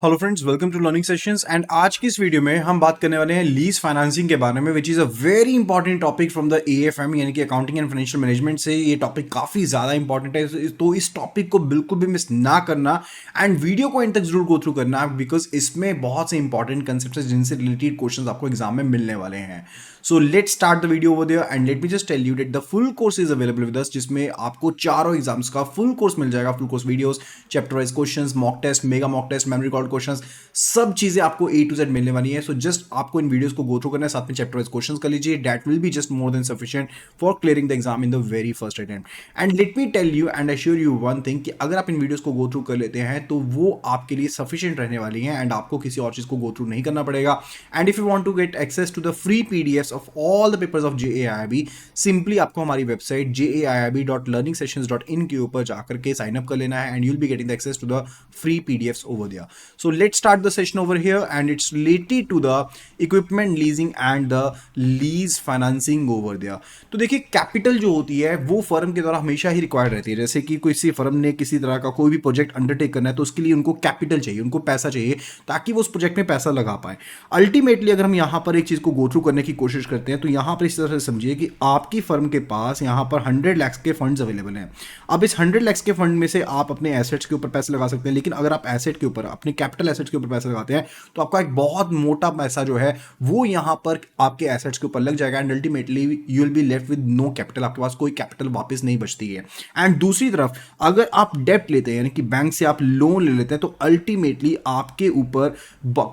Hello friends, welcome to learning sessions. And आज की इस वीडियो में हम बात करने वाले हैं लीज फाइनेंसिंग के बारे में, which is a very important topic from the AFM यानी कि अकाउंटिंग एंड फाइनेंशियल मैनेजमेंट से। ये टॉपिक काफ़ी ज़्यादा इंपॉर्टेंट है, तो इस टॉपिक को बिल्कुल भी मिस ना करना एंड वीडियो को एंड तक जरूर गो थ्रू करना, बिकॉज इसमें बहुत से इंपॉर्टेंट कंसेप्ट है जिनसे रिलेटेड क्वेश्चन आपको एग्जाम में मिलने वाले हैं। So let start the video over there and let me just tell you that the full course is available with us, जिसमें आपको चारों एग्जाम्स का फुल कोर्स मिल जाएगा। Full course videos, chapter wise questions, mock test, mega mock test, memory record questions, सब चीजें आपको ए to Z मिलने वाली है। सो जस्ट आपको इन वीडियोस को गो थ्रू करना है, साथ में चैप्टर वाइज क्वेश्चंस कर लीजिए। That will be just more than sufficient for clearing the exam in the very first attempt. And let me tell you and assure you one thing कि अगर आप इन videos को गो थ्रू कर लेते हैं तो वो आपके लिए सफिशिएंट रहने वाली हैं एंड आपको किसी और चीज को गो थ्रू नहीं करना पड़ेगा। And if you want to get access to the free PDFs of all the papers of JAIIB, simply आपको हमारी वेबसाइट jaiib.learningsessions.in के ऊपर जाकर के साइन अप कर लेना है and you'll be getting the access to the free PDFs over there. So let's start the session over here and it's related to the equipment leasing and the lease financing over there. तो देखिए, capital जो होती है वो firm के द्वारा हमेशा ही required रहती है। जैसे कि किसी फर्म ने किसी तरह का कोई भी प्रोजेक्ट अंडरटेक करना है तो उसके लिए उनको कैपिटल चाहिए, उनको पैसा चाहिए ताकि वो उस प्रोजेक्ट में पैसा लगा पाए। अल्टीमेटली अगर हम यहाँ पर एक चीज को गो थ्रू करने की कोशिश करते हैं तो यहाँ पर इस तरह से समझिए कि आपकी फर्म के पास यहाँ पर 100 लाख के फंड्स अवेलेबल हैं। अब इस 100 लाख के फंड में से आप अपने एसेट्स के ऊपर पैसे लगा सकते हैं, लेकिन अगर आप एसेट के ऊपर, अपने कैपिटल एसेट्स के ऊपर पैसे लगाते हैं तो आपका एक बहुत मोटा पैसा जो है वो यहाँ पर आपके एसेट्स के ऊपर लग जाएगा and ultimately you will be left with no capital. आपके पास कोई कैपिटल वापस नहीं बचती है। एंड दूसरी तरफ अगर आप डेप्ट लेते हैं, यानी कि बैंक से आप लोन ले लेते हैं, तो अल्टीमेटली आपके ऊपर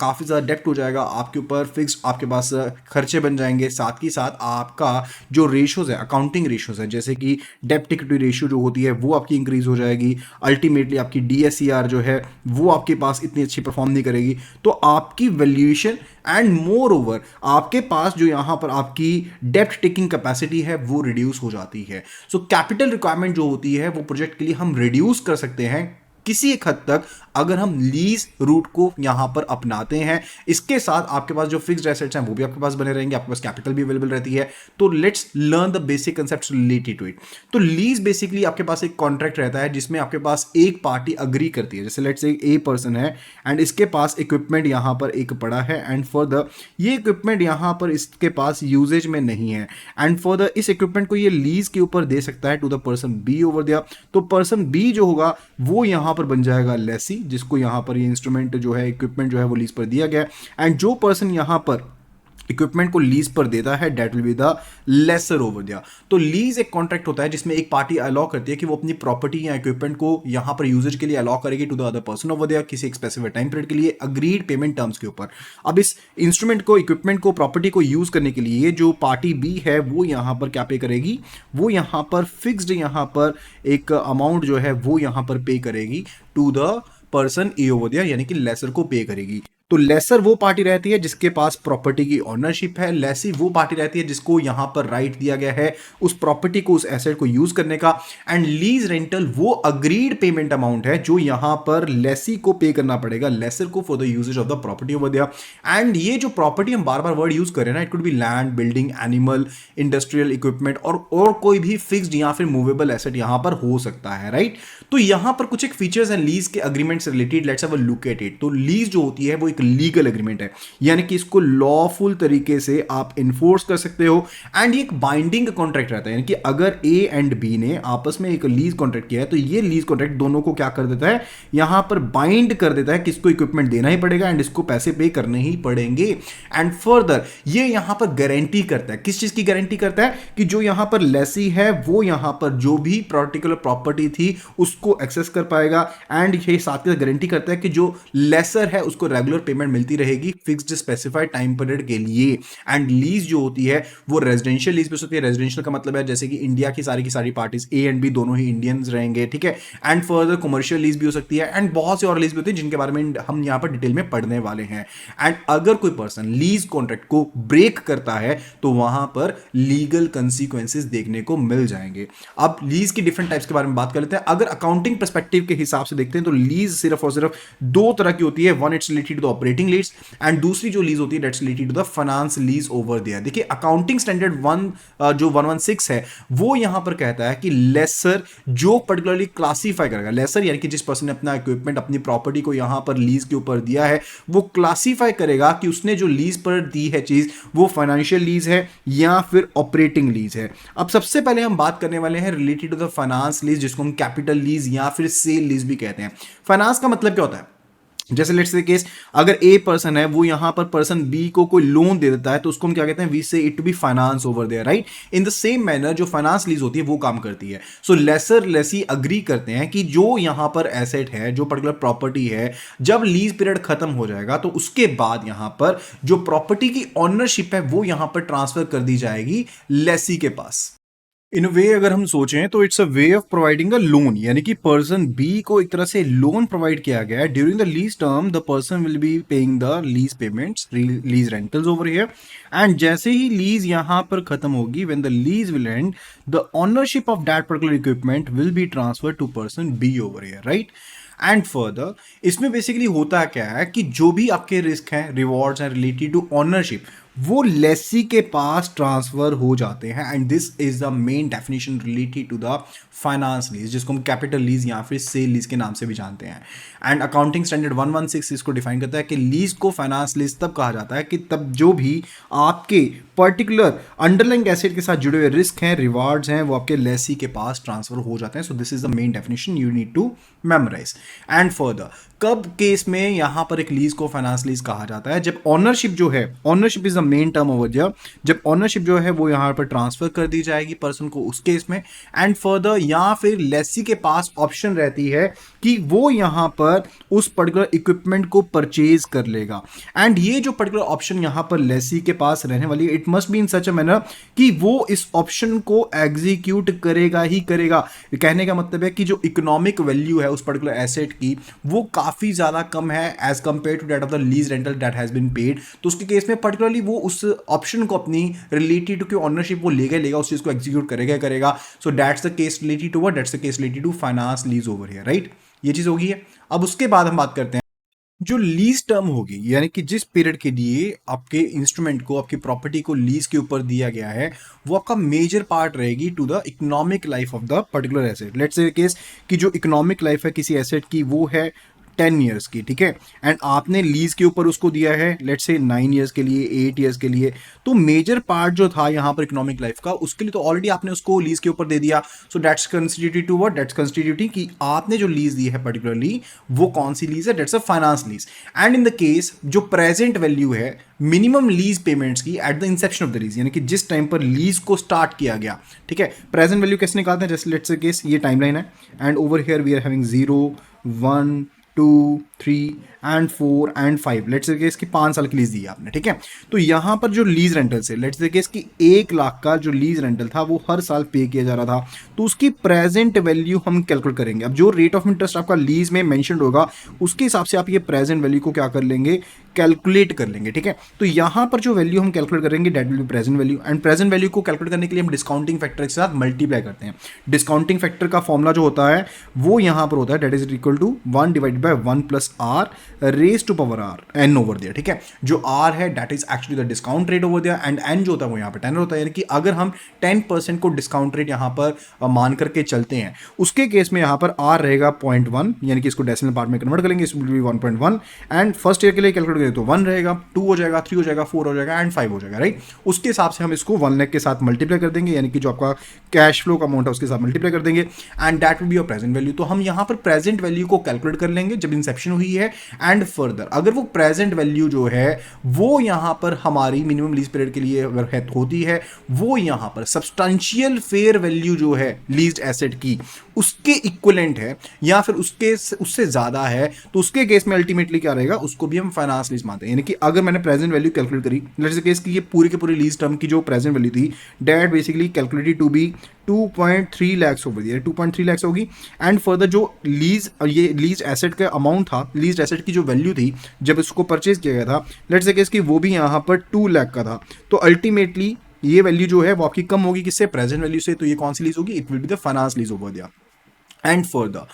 काफी ज्यादा डेप्ट हो जाएगा, आपके ऊपर फिक्स आपके पास खर्चे बन जाएंगे। साथ ही साथ आपका जो रेशियोज है, अकाउंटिंग रेशियोज है, जैसे कि डेप्ट इक्विटी रेशियो जो होती है वो आपकी इंक्रीज हो जाएगी। अल्टीमेटली आपकी डीएससीआर जो है वो आपके पास इतनी अच्छी परफॉर्म नहीं करेगी, तो आपकी वैल्यूएशन एंड मोर ओवर आपके पास जो यहां पर आपकी डेप्ट टेकिंग कैपेसिटी है वो रिड्यूस हो जाती है। सो कैपिटल रिक्वायरमेंट जो होती है वो प्रोजेक्ट के लिए हम रिड्यूस कर सकते हैं किसी एक हद तक अगर हम लीज रूट को यहां पर अपनाते हैं। इसके साथ आपके पास जो फिक्स्ड एसेट्स हैं वो भी आपके पास बने रहेंगे, आपके पास कैपिटल भी अवेलेबल रहती है। तो let's learn the basic concepts related to it. तो लीज बेसिकली आपके पास एक कॉन्ट्रैक्ट रहता है जिसमें आपके पास एक पार्टी अग्री करती है। जैसे लेट्स से ए पर्सन है एंड इसके पास इक्विपमेंट यहां पर एक पड़ा है एंड फर्दर ये इक्विपमेंट यहां पर इसके पास यूजेज में नहीं है एंड फर्दर इस इक्विपमेंट को ये लीज के ऊपर दे सकता है to the person B over there. तो पर्सन बी जो होगा वो यहां पर बन जाएगा लेसी, जिसको यहां पर ये इंस्ट्रूमेंट जो है, इक्विपमेंट जो है वो लीज पर दिया गया है। एंड जो पर्सन यहां पर इक्विपमेंट को लीज पर देता है that will be the lessor over there. तो लीज एक कॉन्ट्रैक्ट होता है जिसमें एक पार्टी अलाउ करती है कि वो अपनी प्रॉपर्टी या इक्विपमेंट को यहां पर यूजेज के लिए अलाउ करेगी to the other person over there किसी एक स्पेसिफिक टाइम पीरियड के लिए अग्रीड पेमेंट टर्म्स के ऊपर। अब इस इंस्ट्रूमेंट को, इक्विपमेंट को, प्रॉपर्टी को यूज करने के लिए जो पार्टी बी है वो यहां पर क्या पे करेगी, वो यहां पर फिक्स्ड यहां पर एक अमाउंट जो है वो यहां पर पे करेगी to the person A over there, यानी कि लेसर को पे करेगी। तो लेसर वो पार्टी रहती है जिसके पास प्रॉपर्टी की ओनरशिप है, लेसी वो पार्टी रहती है जिसको यहां पर राइट दिया गया है उस प्रॉपर्टी को, उस एसेट को यूज करने का। एंड लीज रेंटल वो अग्रीड पेमेंट अमाउंट है जो यहां पर लेसी को पे करना पड़ेगा लेसर को for the usage of the property over there. And ये जो प्रॉपर्टी हम बार बार वर्ड यूज कर रहे हैं ना, it could be land, building, animal, industrial equipment और कोई भी फिक्स्ड या फिर मूवेबल एसेट यहां पर हो सकता है, राइट। तो यहां पर कुछ एक फीचर्स हैं लीज के अग्रीमेंट से related, let's have a look at it. तो लीज जो होती है वो एक लीगल एग्रीमेंट है, यानी कि इसको लॉफुल तरीके से आप इन्फोर्स कर सकते हो एंड ये एक बाइंडिंग कॉन्ट्रैक्ट रहता है। यानी कि अगर ए एंड बी ने आपस में एक लीज कॉन्ट्रैक्ट किया है तो ये लीज कॉन्ट्रैक्ट दोनों को क्या कर देता है, यहां पर बाइंड कर देता है कि इसको इक्विपमेंट देना ही पड़ेगा एंड इसको पैसे पे करने ही पड़ेंगे। एंड फर्दर ये यहां पर गारंटी करता है, किस चीज की गारंटी करता है, कि जो यहां पर लेसी है वो यहां पर जो भी पर्टिकुलर प्रॉपर्टी थी उसको एक्सेस कर पाएगा। एंड ये साथ ही गारंटी करता है कि जो लेसर है उसको रेगुलर पेमेंट मिलती रहेगी फिक्स्ड स्पेसिफाइड टाइम पीरियड के लिए। एंड लीज जो होती है वो रेजिडेंशियल लीज पे होती है। रेजिडेंशियल का मतलब है जैसे कि इंडिया की सारी पार्टीज ए एंड बी दोनों ही इंडियंस रहेंगे, ठीक है। एंड फर्दर कमर्शियल लीज भी हो सकती है एंड बहुत सी और लीज भी होती है जिनके बारे में हम यहां पर डिटेल में पढ़ने वाले हैं। एंड अगर कोई पर्सन लीज कॉन्ट्रैक्ट को ब्रेक करता है तो वहां पर लीगल कंसीक्वेंसेस देखने को मिल जाएंगे। अब लीज की डिफरेंट टाइप्स के बारे में बात कर लेते हैं। अगर अकाउंटिंग पर्सपेक्टिव के हिसाब से देखते हैं तो लीज सिर्फ और सिर्फ दो तरह की होती है। One it's related to the operating lease, and दूसरी जो लीज होती है that's related to the finance lease over there. देखिए अकाउंटिंग स्टैंडर्ड 116 है वो यहां पर कहता है कि लेसर जो पर्टिकुलरली क्लासीफाई करेगा, लेसर यानी कि जिस पर्सन ने अपना इक्विपमेंट अपनी प्रॉपर्टी को यहां पर लीज के ऊपर दिया है, वो क्लासीफाई करेगा कि उसने जो लीज पर दी है चीज वो फाइनेंशियल लीज है या फिर ऑपरेटिंग लीज है। अब सबसे पहले हम बात करने वाले हैं related to the finance lease, जिसको हम कैपिटल लीज या फिर सेल लीज भी कहते हैं। फाइनेंस का मतलब क्या होता है? जैसे लेट्स से केस, अगर ए पर्सन है वो यहां पर पर्सन बी को कोई लोन दे देता है तो उसको हम क्या कहते हैं, we say it to be finance over there, right. In the same manner जो फाइनेंस लीज होती है वो काम करती है। सो लेसर लेसी अग्री करते हैं कि जो यहां पर एसेट है, जो पर्टिकुलर प्रॉपर्टी है, जब लीज पीरियड खत्म हो जाएगा तो उसके बाद यहां पर जो प्रॉपर्टी की ऑनरशिप है वो यहां पर ट्रांसफर कर दी जाएगी लेसी के पास। इन वे अगर हम सोचें तो it's a way of providing a loan, यानी कि पर्सन बी को एक तरह से लोन प्रोवाइड किया गया है। During the lease term the person will be paying the lease payments, lease rentals over here, and जैसे ही लीज यहां पर खत्म होगी, when the lease will end, the ownership of that particular equipment will be transfer to person B over here, right. And further इसमें basically होता क्या है कि जो भी आपके रिस्क हैं, रिवॉर्ड्स हैं रिलेटेड टू ऑनरशिप, वो लेसी के पास ट्रांसफर हो जाते हैं। And this is the main definition related to the finance lease, जिसको हम कैपिटल लीज या फिर सेल लीज के नाम से भी जानते हैं। एंड अकाउंटिंग स्टैंडर्ड 116 इसको डिफाइन करता है कि लीज को फाइनेंस लीज तब कहा जाता है कि तब जो भी आपके पर्टिकुलर अंडरलाइंग एसेट के साथ जुड़े हुए रिस्क हैं, रिवार्ड्स हैं, वो आपके लेसी के पास ट्रांसफर हो जाते हैं। So this is the main definition you need to memorise. And further कब केस में यहां पर एक लीज को फाइनेंस लीज कहा जाता है, जब ऑनरशिप जो है, ownership is the main term over here, जब ऑनरशिप जो है वो यहां पर ट्रांसफर कर दी जाएगी पर्सन को उस केस में। एंड फर्दर या फिर लेसी के पास ऑप्शन रहती है कि वो यहां पर उस पर्टिकुलर इक्विपमेंट को परचेज कर लेगा। एंड ये जो पर्टिकुलर ऑप्शन यहां पर लेसी के पास रहने वाली है, it must be in such a manner कि वो इस ऑप्शन को एग्जीक्यूट करेगा ही करेगा। कहने का मतलब है कि जो इकोनॉमिक वैल्यू है उस पर्टिकुलर एसेट की वो काफी ज्यादा कम है as compare to that of the lease rental that has been paid. तो उसके केस में पर्टिकुलरली वो उस ऑप्शन को अपनी रिलेटेड टू ऑनरशिप वो लेगा उस चीज को एग्जीक्यूट करेगा। So that's the case related to what, that's the case related to finance lease over here, right. ये चीज होगी है। अब उसके बाद हम बात करते हैं जो लीज टर्म होगी, यानी कि जिस पीरियड के लिए आपके इंस्ट्रूमेंट को, आपकी प्रॉपर्टी को लीज के ऊपर दिया गया है, वो आपका मेजर पार्ट रहेगी to the economic life of the particular asset. Let's say case कि जो इकोनॉमिक लाइफ है किसी एसेट की वो है 10 ईयर्स की, ठीक है। एंड आपने लीज के ऊपर उसको दिया है लेट्स से 9 ईयर्स के लिए, 8 ईयर्स के लिए। तो मेजर पार्ट जो था यहां पर इकोनॉमिक लाइफ का, उसके लिए तो ऑलरेडी आपने उसको लीज के ऊपर दे दिया। So that's constituted to what, that's constituting कि आपने जो लीज दी है पर्टिकुलरली वो कौन सी लीज है, that's a finance lease. And in the case जो प्रेजेंट वैल्यू है मिनिमम लीज पेमेंट्स की at the inception of the lease, यानी कि जिस टाइम पर लीज को स्टार्ट किया गया, ठीक है। प्रेजेंट वैल्यू कैसे निकालते हैं, जैसे लेट्स से केस ये टाइमलाइन है and over here we are having 0, 1, 2, 3 and 4 and 5। Let's say इसकी 5 साल की लीज दी आपने, ठीक है। तो यहां पर जो लीज रेंटल से लेट्स से इसकी 1 लाख का जो लीज रेंटल था वो हर साल पे किया जा रहा था, तो उसकी प्रेजेंट वैल्यू हम कैलकुलेट करेंगे। अब जो रेट ऑफ इंटरेस्ट आपका लीज में मेंशन्ड होगा उसके हिसाब से आप ये प्रेजेंट वैल्यू को क्या कर लेंगे, कैलकुलेट कर लेंगे, ठीक है। तो यहां पर जो वैल्यू हम कैलकुलेट करेंगे that will be present value. And present value को कैलकुलेट करने के लिए हम डिस्काउंटिंग फैक्टर के साथ मल्टीप्लाई करते हैं। डिस्काउंटिंग फैक्टर का फॉर्मूला जो होता है वो यहां पर होता है that is equal to 1 divided by 1 plus R raise to power R N over there, ठीक है। जो आर है that is actually the discount rate over there and N जो होता है वो यहाँ पर 10 होता है। यानी कि अगर हम 10% को डिस्काउंट रेट यहाँ पर मान करके चलते हैं, उसके केस में यहाँ पर आर रहेगा 0.1, यानी कि इसको डेसिमल पार्ट में कन्वर्ट करेंगे, इस will be 1.1। And first year के लिए कैलकुलेट करें तो 1 रहेगा, 2 हो जाएगा, 3 हो जाएगा, 4 हो जाएगा एंड 5 हो जाएगा, राइट। उसके हिसाब से हम इसको 1 लाख के साथ मल्टीप्लाई कर देंगे, यानी कि जो आपका कैश फ्लो का अमाउंट है उसके साथ मल्टीप्लाई कर देंगे and that will be your present value. तो हम यहाँ पर प्रेजेंट वैल्यू को कैलकुलेट कर लेंगे जब इंसेप्शन हुई है। एंड फर्दर अगर वो प्रेजेंट वैल्यू जो है वो यहां पर हमारी मिनिमम लीज पीरियड के लिए अगर है होती है, वो यहां पर सब्सटेंशियल फेयर वैल्यू जो है लीज्ड एसेट की उसके इक्विवेलेंट है या फिर उससे ज्यादा है, तो उसके केस में अल्टीमेटली क्या रहेगा, उसको भी हम फाइनेंस लीज मानते हैं। यानी कि अगर मैंने प्रेजेंट वैल्यू कैलकुलेट करी, लेट्स से केस की ये पूरी के पूरी लीज टर्म की जो प्रेजेंट वैल्यू थी that basically calculated to be 2.3 lakh होगी, 2.3 लाख होगी। एंड फर्दर जो ये लीज एसेट का अमाउंट था, लीज एसेट की जो वैल्यू थी जब इसको परचेज किया गया था, लेट्स से केस की वो भी यहाँ पर 2 लाख का था। तो अल्टीमेटली ये वैल्यू जो है वो आपकी कम होगी किससे, प्रेजेंट वैल्यू से। तो ये कौन सी लीज होगी, it will be the finance lease over there. And further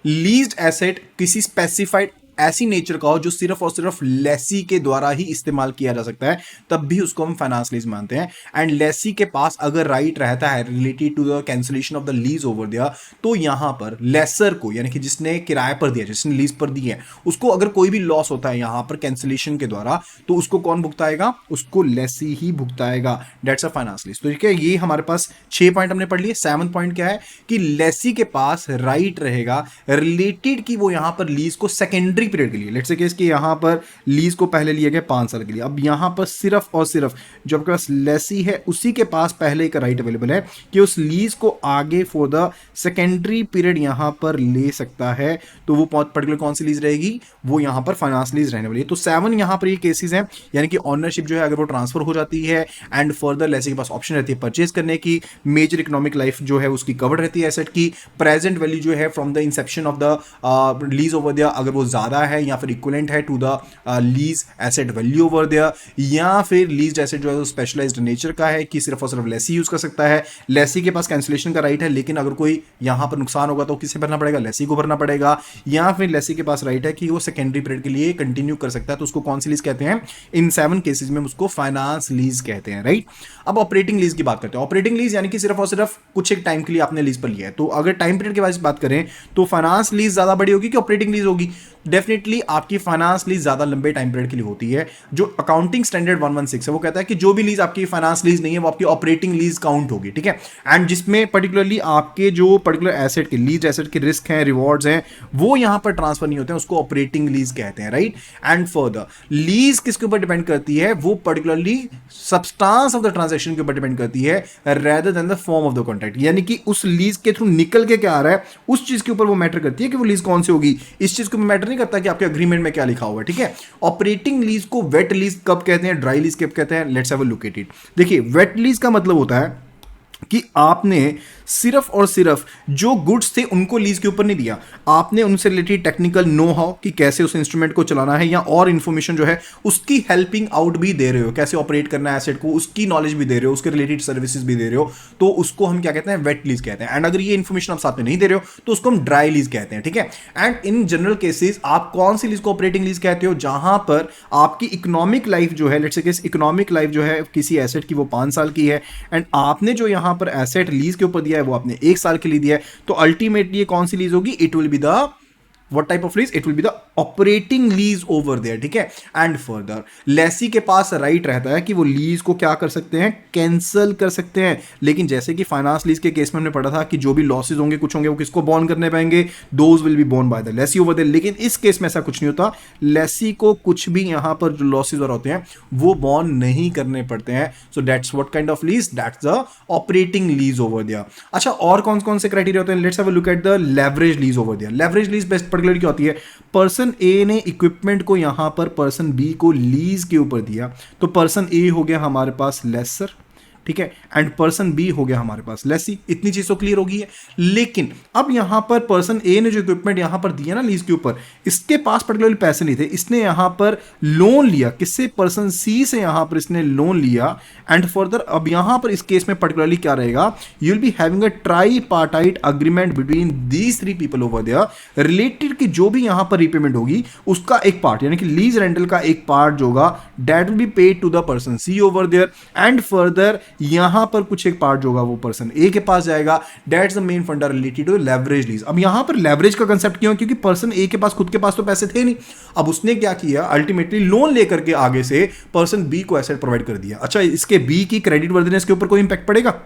leased asset किसी स्पेसिफाइड ऐसी नेचर का हो जो सिर्फ और सिर्फ लेसी के द्वारा ही इस्तेमाल किया जा सकता है, तब भी उसको हम फाइनेंस लीज मानते हैं। एंड लेसी के पास अगर राइट रहता है related to the cancellation of the lease over there, तो यहां पर लेसर को, यानी कि जिसने किराए पर दिया, जिसने लीज पर दी है, उसको अगर कोई भी लॉस होता है यहां पर कैंसिलेशन के द्वारा, तो उसको कौन भुगताएगा? उसको लेसी ही भुगताएगा। That's a finance lease. तो ठीक है, ये हमारे पास 6 पॉइंट हमने पढ़ लिए। 7th पॉइंट क्या है कि लेसी के पास राइट रहेगा रिलेटेड कि वो यहां पर लीज को सेकेंडरी पीरियड के लिए, लेट्स से केस कि यहां पर लीज को पहले लिया गया 5 साल के लिए, अब यहां पर सिर्फ और सिर्फ जो आपके पास लेसी है उसी के पास पहले का राइट अवेलेबल है कि उस लीज को आगे फॉर द सेकेंडरी पीरियड यहां पर ले सकता है। तो वो पर्टिकुलर कौन सी लीज रहेगी? वो यहां पर फाइनेंस लीज रहने वाली है। तो 7 यहां पर ये केसेस हैं, यानी कि ऑनरशिप जो है अगर वो ट्रांसफर हो जाती है एंड फर्दर लेसी के पास ऑप्शन रहती है परचेज करने की, मेजर इकोनॉमिक लाइफ जो है उसकी कवर्ड रहती है एसेट की, प्रेजेंट वैल्यू जो है from the inception of the lease over there अगर वो ज्यादा है या फिर इक्विवेलेंट है to the lease asset value over there, या फिर लीज एसेट जो है स्पेशलाइज्ड नेचर का है कि सिर्फ और सिर्फ लेसी यूज कर सकता है, लेसी के पास कैंसिलेशन का राइट है, लेकिन अगर कोई यहां पर नुकसान होगा तो किसे भरना पड़ेगा? लेसी को भरना पड़ेगा, या फिर लेसी के पास राइट है कि वो सेकेंडरी पीरियड के लिए कंटिन्यू कर सकता है, तो उसको कौन सी लीज कहते हैं? इन 7 केसेस में उसको फाइनेंस लीज कहते हैं, राइट। अब ऑपरेटिंग लीज की बात करते हैं। ऑपरेटिंग लीज यानी कि सिर्फ और सिर्फ कुछ एक टाइम के लिए आपने लीज पर लिया है। तो अगर टाइम पीरियड की बात करें तो फाइनेंस लीज ज्यादा बड़ी होगी कि ऑपरेटिंग लीज होगी? डेफिनेटली आपकी फाइनेंस लीज ज्यादा लंबे टाइम पीरियड के लिए होती है। जो अकाउंटिंग स्टैंडर्ड 116 है वो कहता है कि जो भी लीज आपकी फाइनेंस लीज नहीं है वो आपकी ऑपरेटिंग लीज काउंट होगी, ठीक है। एंड जिसमें पर्टिकुलरली आपके जो पर्टिकुलर एसेट के लीज एसेट के रिस्क हैं, रिवॉर्ड्स हैं, वो यहां पर ट्रांसफर नहीं होते हैं, उसको ऑपरेटिंग लीज कहते हैं, राइट। एंड फर्दर लीज किसके ऊपर डिपेंड करती है? वो particularly substance of the transaction के ऊपर डिपेंड करती है rather than the form of the contract, यानी कि उस लीज के थ्रू निकल के क्या आ रहा है उस चीज के ऊपर वो मैटर करती है कि वो लीज कौन सी होगी। इस चीज को मैटर नहीं करता कि आपके अग्रीमेंट में क्या लिखा हुआ है, ठीक है। ऑपरेटिंग लीज को वेट लीज कब कहते हैं, ड्राई लीज कब कहते हैं? Let's have a look at it. देखिए, वेट लीज का मतलब होता है कि आपने सिर्फ और सिर्फ जो गुड्स थे उनको लीज के ऊपर नहीं दिया, आपने उनसे रिलेटेड टेक्निकल नो हाउ कि कैसे उस इंस्ट्रूमेंट को चलाना है या और इंफॉर्मेशन जो है उसकी हेल्पिंग आउट भी दे रहे हो, कैसे ऑपरेट करना है एसेट को, उसकी नॉलेज भी दे रहे हो, उसके रिलेटेड सर्विसेज भी दे रहे हो, तो उसको हम क्या कहते हैं? वेट लीज कहते हैं। एंड अगर ये इंफॉर्मेशन आप साथ में नहीं दे रहे हो तो उसको हम ड्राई लीज कहते हैं, ठीक है। एंड इन जनरल केसेस आप कौन सी लीज को ऑपरेटिंग लीज कहते हो? जहां पर आपकी इकोनॉमिक लाइफ जो है, let's say case economic life जो है किसी एसेट की वो 5 साल की है एंड आपने जो यहां पर एसेट लीज के ऊपर दिया है वो आपने 1 साल के लिए दिया है, तो अल्टीमेटली ये कौन सी लीज होगी? It will be the what type of lease? It will be the operating lease over there, ठीक है। एंड फर्दर लेसी के पास राइट रहता है कि वो लीज को क्या कर सकते हैं? कैंसिल कर सकते हैं। लेकिन जैसे कि फाइनेंस लीज के केस में हमने पढ़ा था कि जो भी लॉसेज होंगे कुछ होंगे वो किसको बॉर्न करने पाएंगे? Those will be borne by the lessee over there. लेकिन इस केस में ऐसा कुछ नहीं होता, लेसी को कुछ भी यहां पर जो लॉसेज और होते हैं वो बॉर्न नहीं करने पड़ते हैं। So that's what kind of lease? That's the operating lease over there. अच्छा, और कौन कौन से क्राइटेरिया होते हैं? Let's have a look at the leverage lease over there. Leverage lease best particular क्या होती है? पर्सन ए ने इक्विपमेंट को यहां पर पर्सन बी को लीज के ऊपर दिया, तो पर्सन ए हो गया हमारे पास लेसर, ठीक है, एंड पर्सन बी हो गया हमारे पास लेसी। इतनी चीज तो क्लियर होगी है। लेकिन अब यहां पर पर्सन ए ने जो इक्विपमेंट यहां पर दिया ना लीज के ऊपर, इसके पास पर्टिकुलरली पैसे नहीं थे, इसने यहां पर लोन लिया। किससे? पर्सन सी से यहां पर इसने लोन लिया। एंड फर्दर अब यहां पर इस केस में पर्टिकुलरली क्या रहेगा? You will be having a tripartite agreement between these 3 people over there related कि जो भी यहां पर रीपेमेंट होगी उसका एक पार्ट, यानी कि लीज रेंटल का एक पार्ट जो होगा that will be paid to the person C over there. And further यहां पर कुछ एक पार्ट जो होगा वो पर्सन ए के पास जाएगा। That's the main funda related to leverage lease. अब यहां पर लेवरेज का कंसेप्ट क्यों? क्योंकि पर्सन ए के पास खुद के पास तो पैसे थे नहीं, अब उसने क्या किया? अल्टीमेटली लोन लेकर के आगे से पर्सन बी को एसेट प्रोवाइड कर दिया। अच्छा, इसके बी की क्रेडिट वर्दिनेस के ऊपर कोई इंपैक्ट पड़ेगा?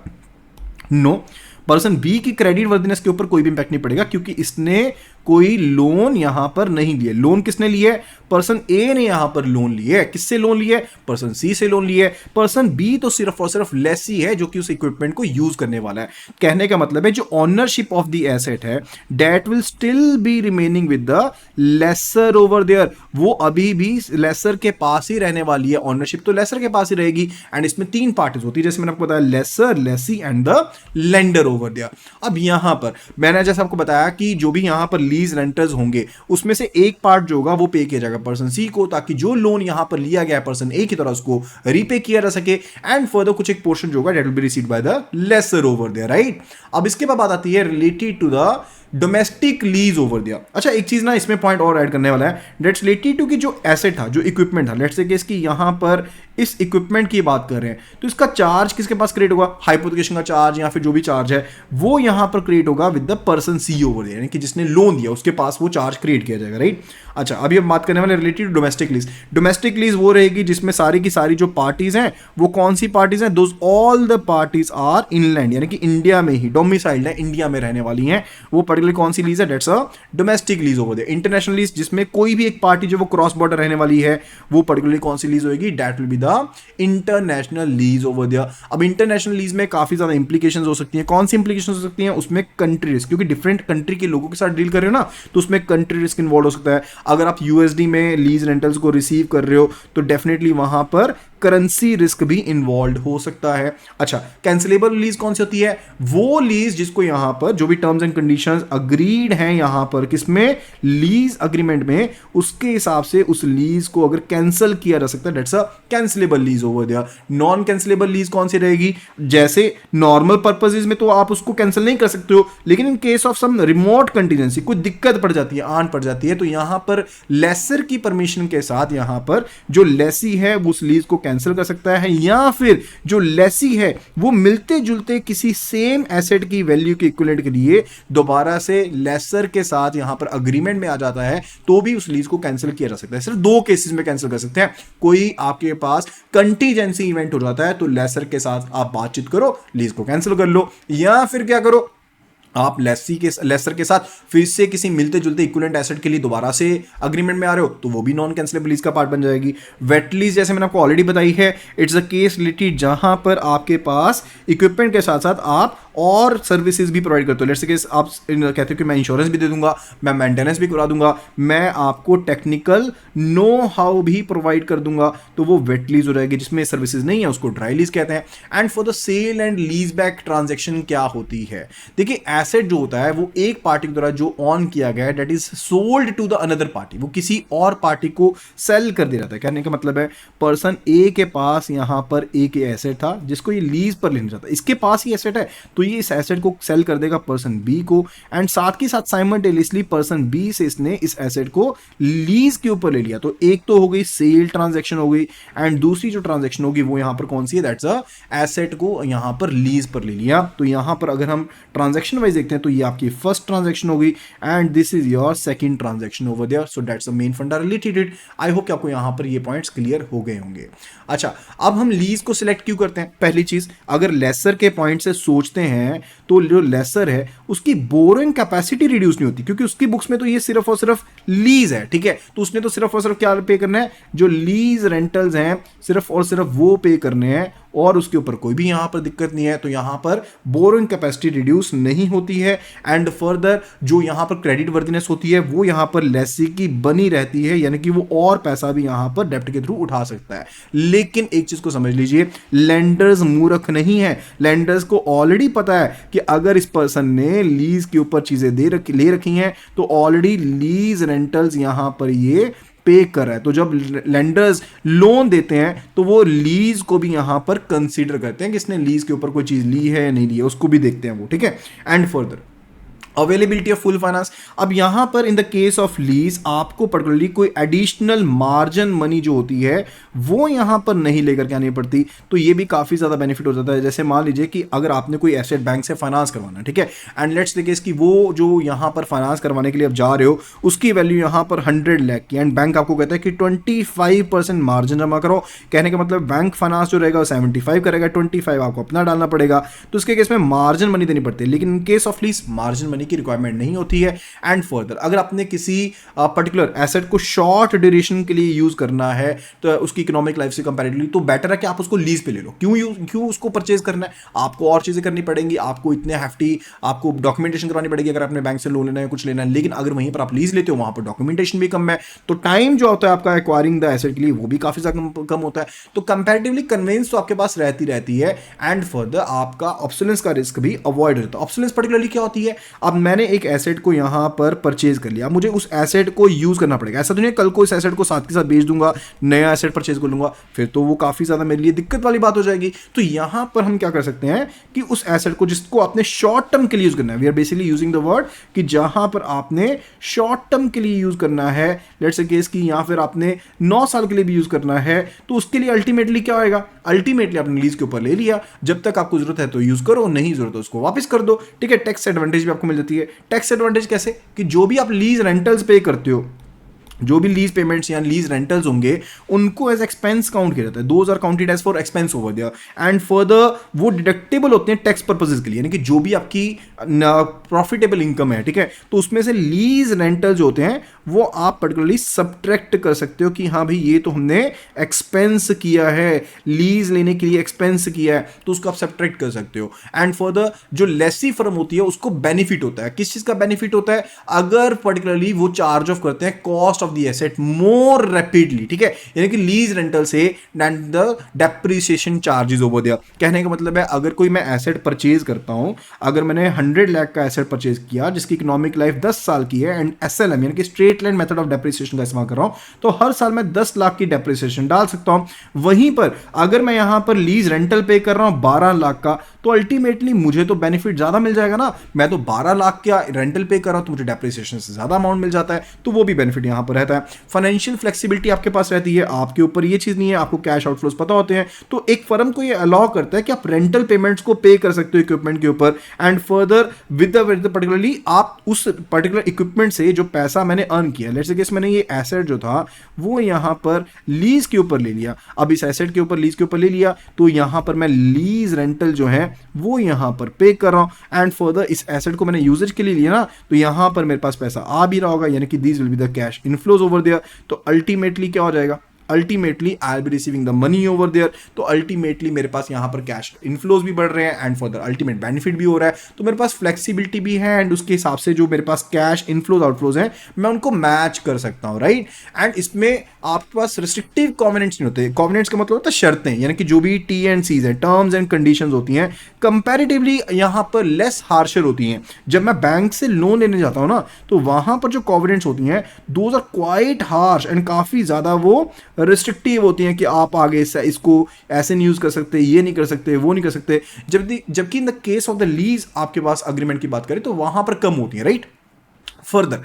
नो, पर्सन बी की क्रेडिट वर्दिनेस के ऊपर कोई भी इंपैक्ट नहीं पड़ेगा क्योंकि इसने कोई लोन यहां पर नहीं लिए। लोन किसने लिए? पर्सन ए ने यहां पर लोन लिए। किससे लोन लिए? पर्सन सी से लोन लिए। पर्सन बी तो सिर्फ और सिर्फ लेसी है जो कि उस इक्विपमेंट को यूज करने वाला है। कहने का मतलब है जो ऑनरशिप ऑफ द एसेट है that will still be remaining with the lessor over there, वो अभी भी लेसर के पास ही रहने वाली है। ऑनरशिप तो लेसर के पास ही रहेगी। एंड इसमें 3 पार्टीज होती है, जैसे मैंने आपको बताया, lessor, lessee and the lender over there. अब यहां पर मैंने जैसे आपको बताया कि जो भी यहां पर लीज रेंटर्स होंगे उसमें से एक पार्ट जो होगा वो पे किया जाएगा पर्सन सी को, ताकि जो लोन यहां पर लिया गया पर्सन ए की तरह उसको रीपे किया जा सके। एंड फर्दर कुछ एक पोर्शन जो होगा that will be received by the lessor over there, right. अब इसके बाद बात आती है related to the domestic lease over there. अच्छा, एक चीज ना इसमें पॉइंट और ऐड करने वाला है, दैट्स रिलेटेड टू कि जो एसेट था, जो इक्विपमेंट था, लेट्स से कि इसकी यहां पर इस इक्विपमेंट की बात कर रहे हैं, तो इसका चार्ज किसके पास क्रिएट होगा, हाइपोथिकेशन का चार्ज या फिर जो भी चार्ज है वो यहां पर क्रिएट होगा with the person C over, यानी कि जिसने लोन दिया उसके पास वो चार्ज क्रिएट किया जाएगा, राइट। अच्छा, अभी हम बात करने वाले related to domestic lease. Domestic lease वो रहेगी जिसमें सारी की सारी जो पार्टीज हैं वो कौन सी पार्टीज हैं, those all the parties are inland, यानी कि इंडिया में ही डोमिसाइल्ड है, इंडिया में रहने वाली हैं, वो पर्टिकुलर कौन सी लीज है, that's a domestic lease over there. International lease जिसमें कोई भी एक पार्टी जो वो क्रॉस बॉर्डर रहने वाली है वो पर्टिकुलरली कौन सी लीज होगी, that will be the international lease over there. अब इंटरनेशनल लीज में काफी ज्यादा इंप्लीकेशंस हो सकती हैं। कौन सी इंप्लीकेशंस हो सकती हैं, उसमें कंट्री रिस्क, क्योंकि डिफरेंट कंट्री के लोगों के साथ डील कर रहे हो ना, तो उसमें कंट्री रिस्क इन्वॉल्व हो सकता है। अगर आप यूएसडी में लीज रेंटल्स को रिसीव कर रहे हो तो डेफिनेटली वहां पर करेंसी रिस्क भी इन्वॉल्व हो सकता है। अच्छा, कैंसिलेबल लीज कौन सी होती है, वो लीज जिसको यहां पर जो भी टर्म्स एंड कंडीशंस अग्रीड हैं यहां पर किसमें, लीज अग्रीमेंट में, उसके हिसाब से उस लीज को अगर कैंसिल किया जा सकता है, that's a cancellable lease over there. Non cancellable lease कौन सी रहेगी, जैसे नॉर्मल पर्पसेस में तो आप उसको कैंसिल नहीं कर सकते हो, लेकिन in case of some remote contingency, कोई दिक्कत पड़ जाती है, आन पड़ जाती है, तो यहां पर लेसर की परमिशन के साथ यहां पर जो लेसी है वो उस लीज को कैंसिल कर सकता है, या फिर जो लेसी है वो मिलते जुलते किसी सेम एसेट की वैल्यू के इक्विवेलेंट के लिए दोबारा से लेसर के साथ यहां पर अग्रीमेंट में आ जाता है, तो भी उस लीज को कैंसिल किया जा सकता है। सिर्फ दो केसेस में कैंसिल कर सकते हैं, कोई आपके पास कंटीजेंसी इवेंट हो जाता है तो लेसर के साथ आप बातचीत करो, लीज को कैंसिल कर लो, या फिर क्या करो, आप लेसर के साथ फिर से किसी मिलते जुलते इक्विवेलेंट एसेट के लिए दोबारा से अग्रीमेंट में आ रहे हो तो वो भी नॉन कैंसिलेबल लीज का पार्ट बन जाएगी। वेट लीज जैसे मैंने आपको ऑलरेडी बताई है, इट्स अ केस रिलेटेड जहां पर आपके पास इक्विपमेंट के साथ साथ आप और सर्विसेज भी प्रोवाइड करते हो। लेट्स से केस आप कहते हो कि मैं इंश्योरेंस भी दे दूंगा, मैं मेंटेनेंस भी करा दूंगा, मैं आपको टेक्निकल नो हाउ भी प्रोवाइड कर दूंगा, तो वो वेट लीज हो जाएगी। जिसमें सर्विसेज नहीं है उसको ड्राई लीज कहते हैं। And for the sale and lease back transaction क्या होती है, देखिए एसेट जो होता है वो एक पार्टी के द्वारा जो ऑन किया गया है that is sold to the another party, वो किसी और पार्टी को सेल कर दिया जाता है। कहने का मतलब है पर्सन ए के पास यहां पर एक एसेट था जिसको ये लीज पर लेना चाहता है, इसके पास ही एसेट है तो ये इस एसेट को सेल कर देगा पर्सन बी को, एंड साथ के साथ साइमल्टेनियसली पर्सन बी से इसने इस एसेट को लीज के ऊपर ले लिया। तो एक तो हो गई सेल ट्रांजैक्शन हो गई, एंड दूसरी जो ट्रांजैक्शन होगी वो यहां पर कौन सी है, दैट्स अ एसेट को यहां पर लीज पर ले लिया। तो यहां पर अगर हम ट्रांजैक्शन वाइज देखते हैं तो ये आपकी फर्स्ट ट्रांजैक्शन होगी and this is your second transaction over there. So that's the main funda related. I hope कि आपको यहां पर ये पॉइंट्स क्लियर हो गए होंगे। अच्छा, अब हम लीज को सिलेक्ट क्यों करते हैं, पहली चीज अगर लेसर के पॉइंट से सोचते हैं तो जो लेसर है उसकी बोरोइंग कैपेसिटी रिड्यूस नहीं होती, क्योंकि उसकी बुक्स में तो ये सिर्फ और सिर्फ लीज है, ठीक है। तो उसने तो सिर्फ और सिर्फ क्या पे करना है, जो लीज रेंटल्स हैं सिर्फ और सिर्फ वो पे करने हैं, और उसके ऊपर कोई भी यहां पर दिक्कत नहीं है। तो यहां पर बोरोइंग कैपेसिटी रिड्यूस नहीं होती है, एंड फर्दर जो यहां पर क्रेडिट वर्दीनेस होती है वो यहां पर लेसी की बनी रहती है, यानी कि वो और पैसा भी यहां पर डेप्ट के थ्रू उठा सकता है। लेकिन एक चीज को समझ लीजिए, लेंडर्स मूर्ख नहीं है, लेंडर्स को ऑलरेडी पता है कि अगर इस पर्सन ने लीज के ऊपर चीजें ले रखी हैं तो ऑलरेडी लीज रेंटल्स यहां पर ये पे कर रहा है। तो जब लेंडर्स लोन देते हैं तो वो लीज को भी यहां पर कंसीडर करते हैं कि इसने लीज के ऊपर कोई चीज ली है या नहीं ली है, उसको भी देखते हैं वो, ठीक है। And further availability of full finance, अब यहां पर in the case of lease आपको पर्टिकुलरली कोई एडिशनल मार्जिन मनी जो होती है वो यहां पर नहीं लेकर के आनी पड़ती, तो ये भी काफी ज्यादा बेनिफिट हो जाता है। जैसे मान लीजिए कि अगर आपने कोई एसेट बैंक से फाइनेंस करवाना, ठीक है, एंड लेट्स द केस कि वो जो यहां पर फाइनेंस करवाने के लिए आप जा रहे हो उसकी वैल्यू यहां पर 100 लाख की, एंड बैंक आपको कहता है कि 25% मार्जिन जमा करो। कहने का मतलब बैंक फाइनेंस जो रहेगा 75 करेगा, 25 आपको अपना डालना पड़ेगा, तो उसके केस में मार्जिन मनी देनी पड़ती है। लेकिन in case of lease margin money की रिक्वायरमेंट नहीं होती है। एंड फर्दर अगर आपने किसी पर्टिकुलर एसेट को शॉर्ट ड्यूरेशन के लिए यूज करना है तो उसकी इकोनॉमिक लाइफ से कंपैरेटिवली तो बेटर है कि आप उसको लीज पे ले लो। क्यों उसको परचेज करना है, आपको और चीजें करनी पड़ेंगी, आपको इतने हैफ्टी आपको डॉक्यूमेंटेशन करवानी पड़ेगी अगर आपने बैंक से लोन लेना है कुछ लेना है। लेकिन अगर वहीं पर आप लीज लेते हो वहां पर डॉक्यूमेंटेशन भी कम है, तो टाइम जो होता है आपका एक्वायरिंग द एसेट के लिए वो भी काफी ज्यादा कम होता है। तो कंपैरेटिवली कन्वेंस तो आपके पास रहती है। एंड फर्दर आपका ऑब्सोलेंस का रिस्क भी अवॉइड हो जाता है। ऑब्सोलेंस पर्टिकुलरली क्या होती है, अब मैंने एक एसेट को यहाँ पर परचेज कर लिया, मुझे उस एसेट को यूज करना पड़ेगा। ऐसा तो नहीं कल को इस एसेट को साथ के साथ बेच दूंगा, नया एसेट परचेज कर लूंगा, फिर तो वो काफी ज्यादा मेरे लिए दिक्कत वाली बात हो जाएगी। तो यहां पर हम क्या कर सकते हैं कि उस एसेट को जिसको आपने शॉर्ट टर्म के लिए यूज करना है, we are basically using the word कि जहां पर आपने शॉर्ट टर्म के लिए यूज करना है, लेट्स से केस की या फिर आपने 9 साल के लिए भी यूज करना है, तो उसके लिए अल्टीमेटली क्या होएगा, अल्टीमेटली आपने लीज के ऊपर ले लिया, जब तक आपको जरूरत है तो यूज करो, नहीं जरूरत है उसको वापस कर दो, ठीक है। टैक्स एडवांटेज भी आपको मिल जाती है। टैक्स एडवांटेज कैसे कि जो भी आप लीज रेंटल्स पे करते हो, जो भी लीज पेमेंट्स या लीज रेंटल्स होंगे उनको एज एक्सपेंस काउंट किया जाता है, those are counted as for expense over there and further वो डिडक्टेबल होते हैं टैक्स पर्पसेस के लिए, यानी कि जो भी आपकी प्रॉफिटेबल इनकम है, ठीक है, तो उसमें से लीज रेंटल जो होते हैं वो आप पर्टिकुलरली सब्ट्रैक्ट कर सकते हो कि हाँ भाई ये तो हमने एक्सपेंस किया है, लीज लेने के लिए एक्सपेंस किया है, तो उसको आप सब्ट्रैक्ट कर सकते हो। एंड फर्दर जो लेसी फर्म होती है उसको बेनिफिट होता है, किस चीज का बेनिफिट होता है, अगर पर्टिकुलरली वो चार्ज ऑफ करते हैं cost the asset more rapidly, ठीक है, यानी कि लीज रेंटल से and the depreciation charges over there. कहने का मतलब है अगर कोई मैं एसेट परचेज करता हूं, अगर मैंने 100 लाख का एसेट परचेज किया जिसकी इकोनॉमिक लाइफ 10 साल की है एंड एसएलएम यानी कि straight line method of depreciation का इस्तेमाल कर रहा हूं, तो हर साल मैं 10 लाख की डेप्रिसिएशन डाल सकता हूं। वहीं पर अगर मैं यहां पर लीज रेंटल पे कर रहा हूं 12 लाख का, तो अल्टीमेटली मुझे तो बेनिफिट ज्यादा मिल जाएगा ना, मैं तो 12 लाख का रेंटल पे कर रहा हूं तो मुझे डेप्रिसिएशन से ज्यादा अमाउंट मिल जाता है, तो वो भी बेनिफिट यहां पर रहता है। फाइनेंशियल फ्लेक्सिबिलिटी आपके पास रहती है, आपके ऊपर ये चीज नहीं है, आपको कैश आउटफ्लोस पता होते हैं, तो एक फर्म को ये अलाउ करता है कि आप रेंटल पेमेंट्स को पे कर सकते हो इक्विपमेंट के ऊपर and further with the particularly आप उस पर्टिकुलर इक्विपमेंट से जो पैसा मैंने अर्न किया, लेट्स से केस मैंने ये एसेट जो था वो यहां पर लीज के ऊपर ले लिया, अब इस एसेट के ऊपर लीज के ऊपर ले लिया तो यहां पर मैं लीज रेंटल जो है वो यहां पर पे कर रहा हूं एंड फर्दर इस एसेट को मैंने यूजेज के लिए लिया ना, तो यहां पर मेरे पास पैसा आ भी रहा होगा, यानी कि these will be the cash inflows over there. तो अल्टीमेटली क्या हो जाएगा, ultimately I will be receiving the money over there, तो अल्टीमेटली मेरे पास यहां पर कैश इनफ्लोज भी बढ़ रहे हैं and for the ultimate benefit भी हो रहा है, तो मेरे पास फ्लेक्सिबिलिटी भी है एंड उसके हिसाब से जो मेरे पास कैश इनफ्लोज आउटफ्लोज हैं मैं उनको मैच कर सकता हूं, राइट। एंड इसमें आपके पास रिस्ट्रिक्टिव कॉवेनेंट्स नहीं होते, कॉवेनेंट्स का मतलब होता है शर्तें, यानी कि जो भी टी एंड सीज हैं, टर्म्स एंड कंडीशंस होती हैं, कंपैरेटिवली यहां पर लेस हार्शर होती हैं। जब मैं बैंक से लोन लेने जाता हूं ना, तो वहां पर जो कॉवेनेंट्स होती हैं those are quite harsh and काफी ज्यादा वो रिस्ट्रिक्टिव होती हैं कि आप आगे इसको ऐसे नहीं यूज कर सकते, ये नहीं कर सकते, वो नहीं कर सकते, जबकि इन the case of the lease आपके पास अग्रीमेंट की बात करें तो वहां पर कम होती है, right. Further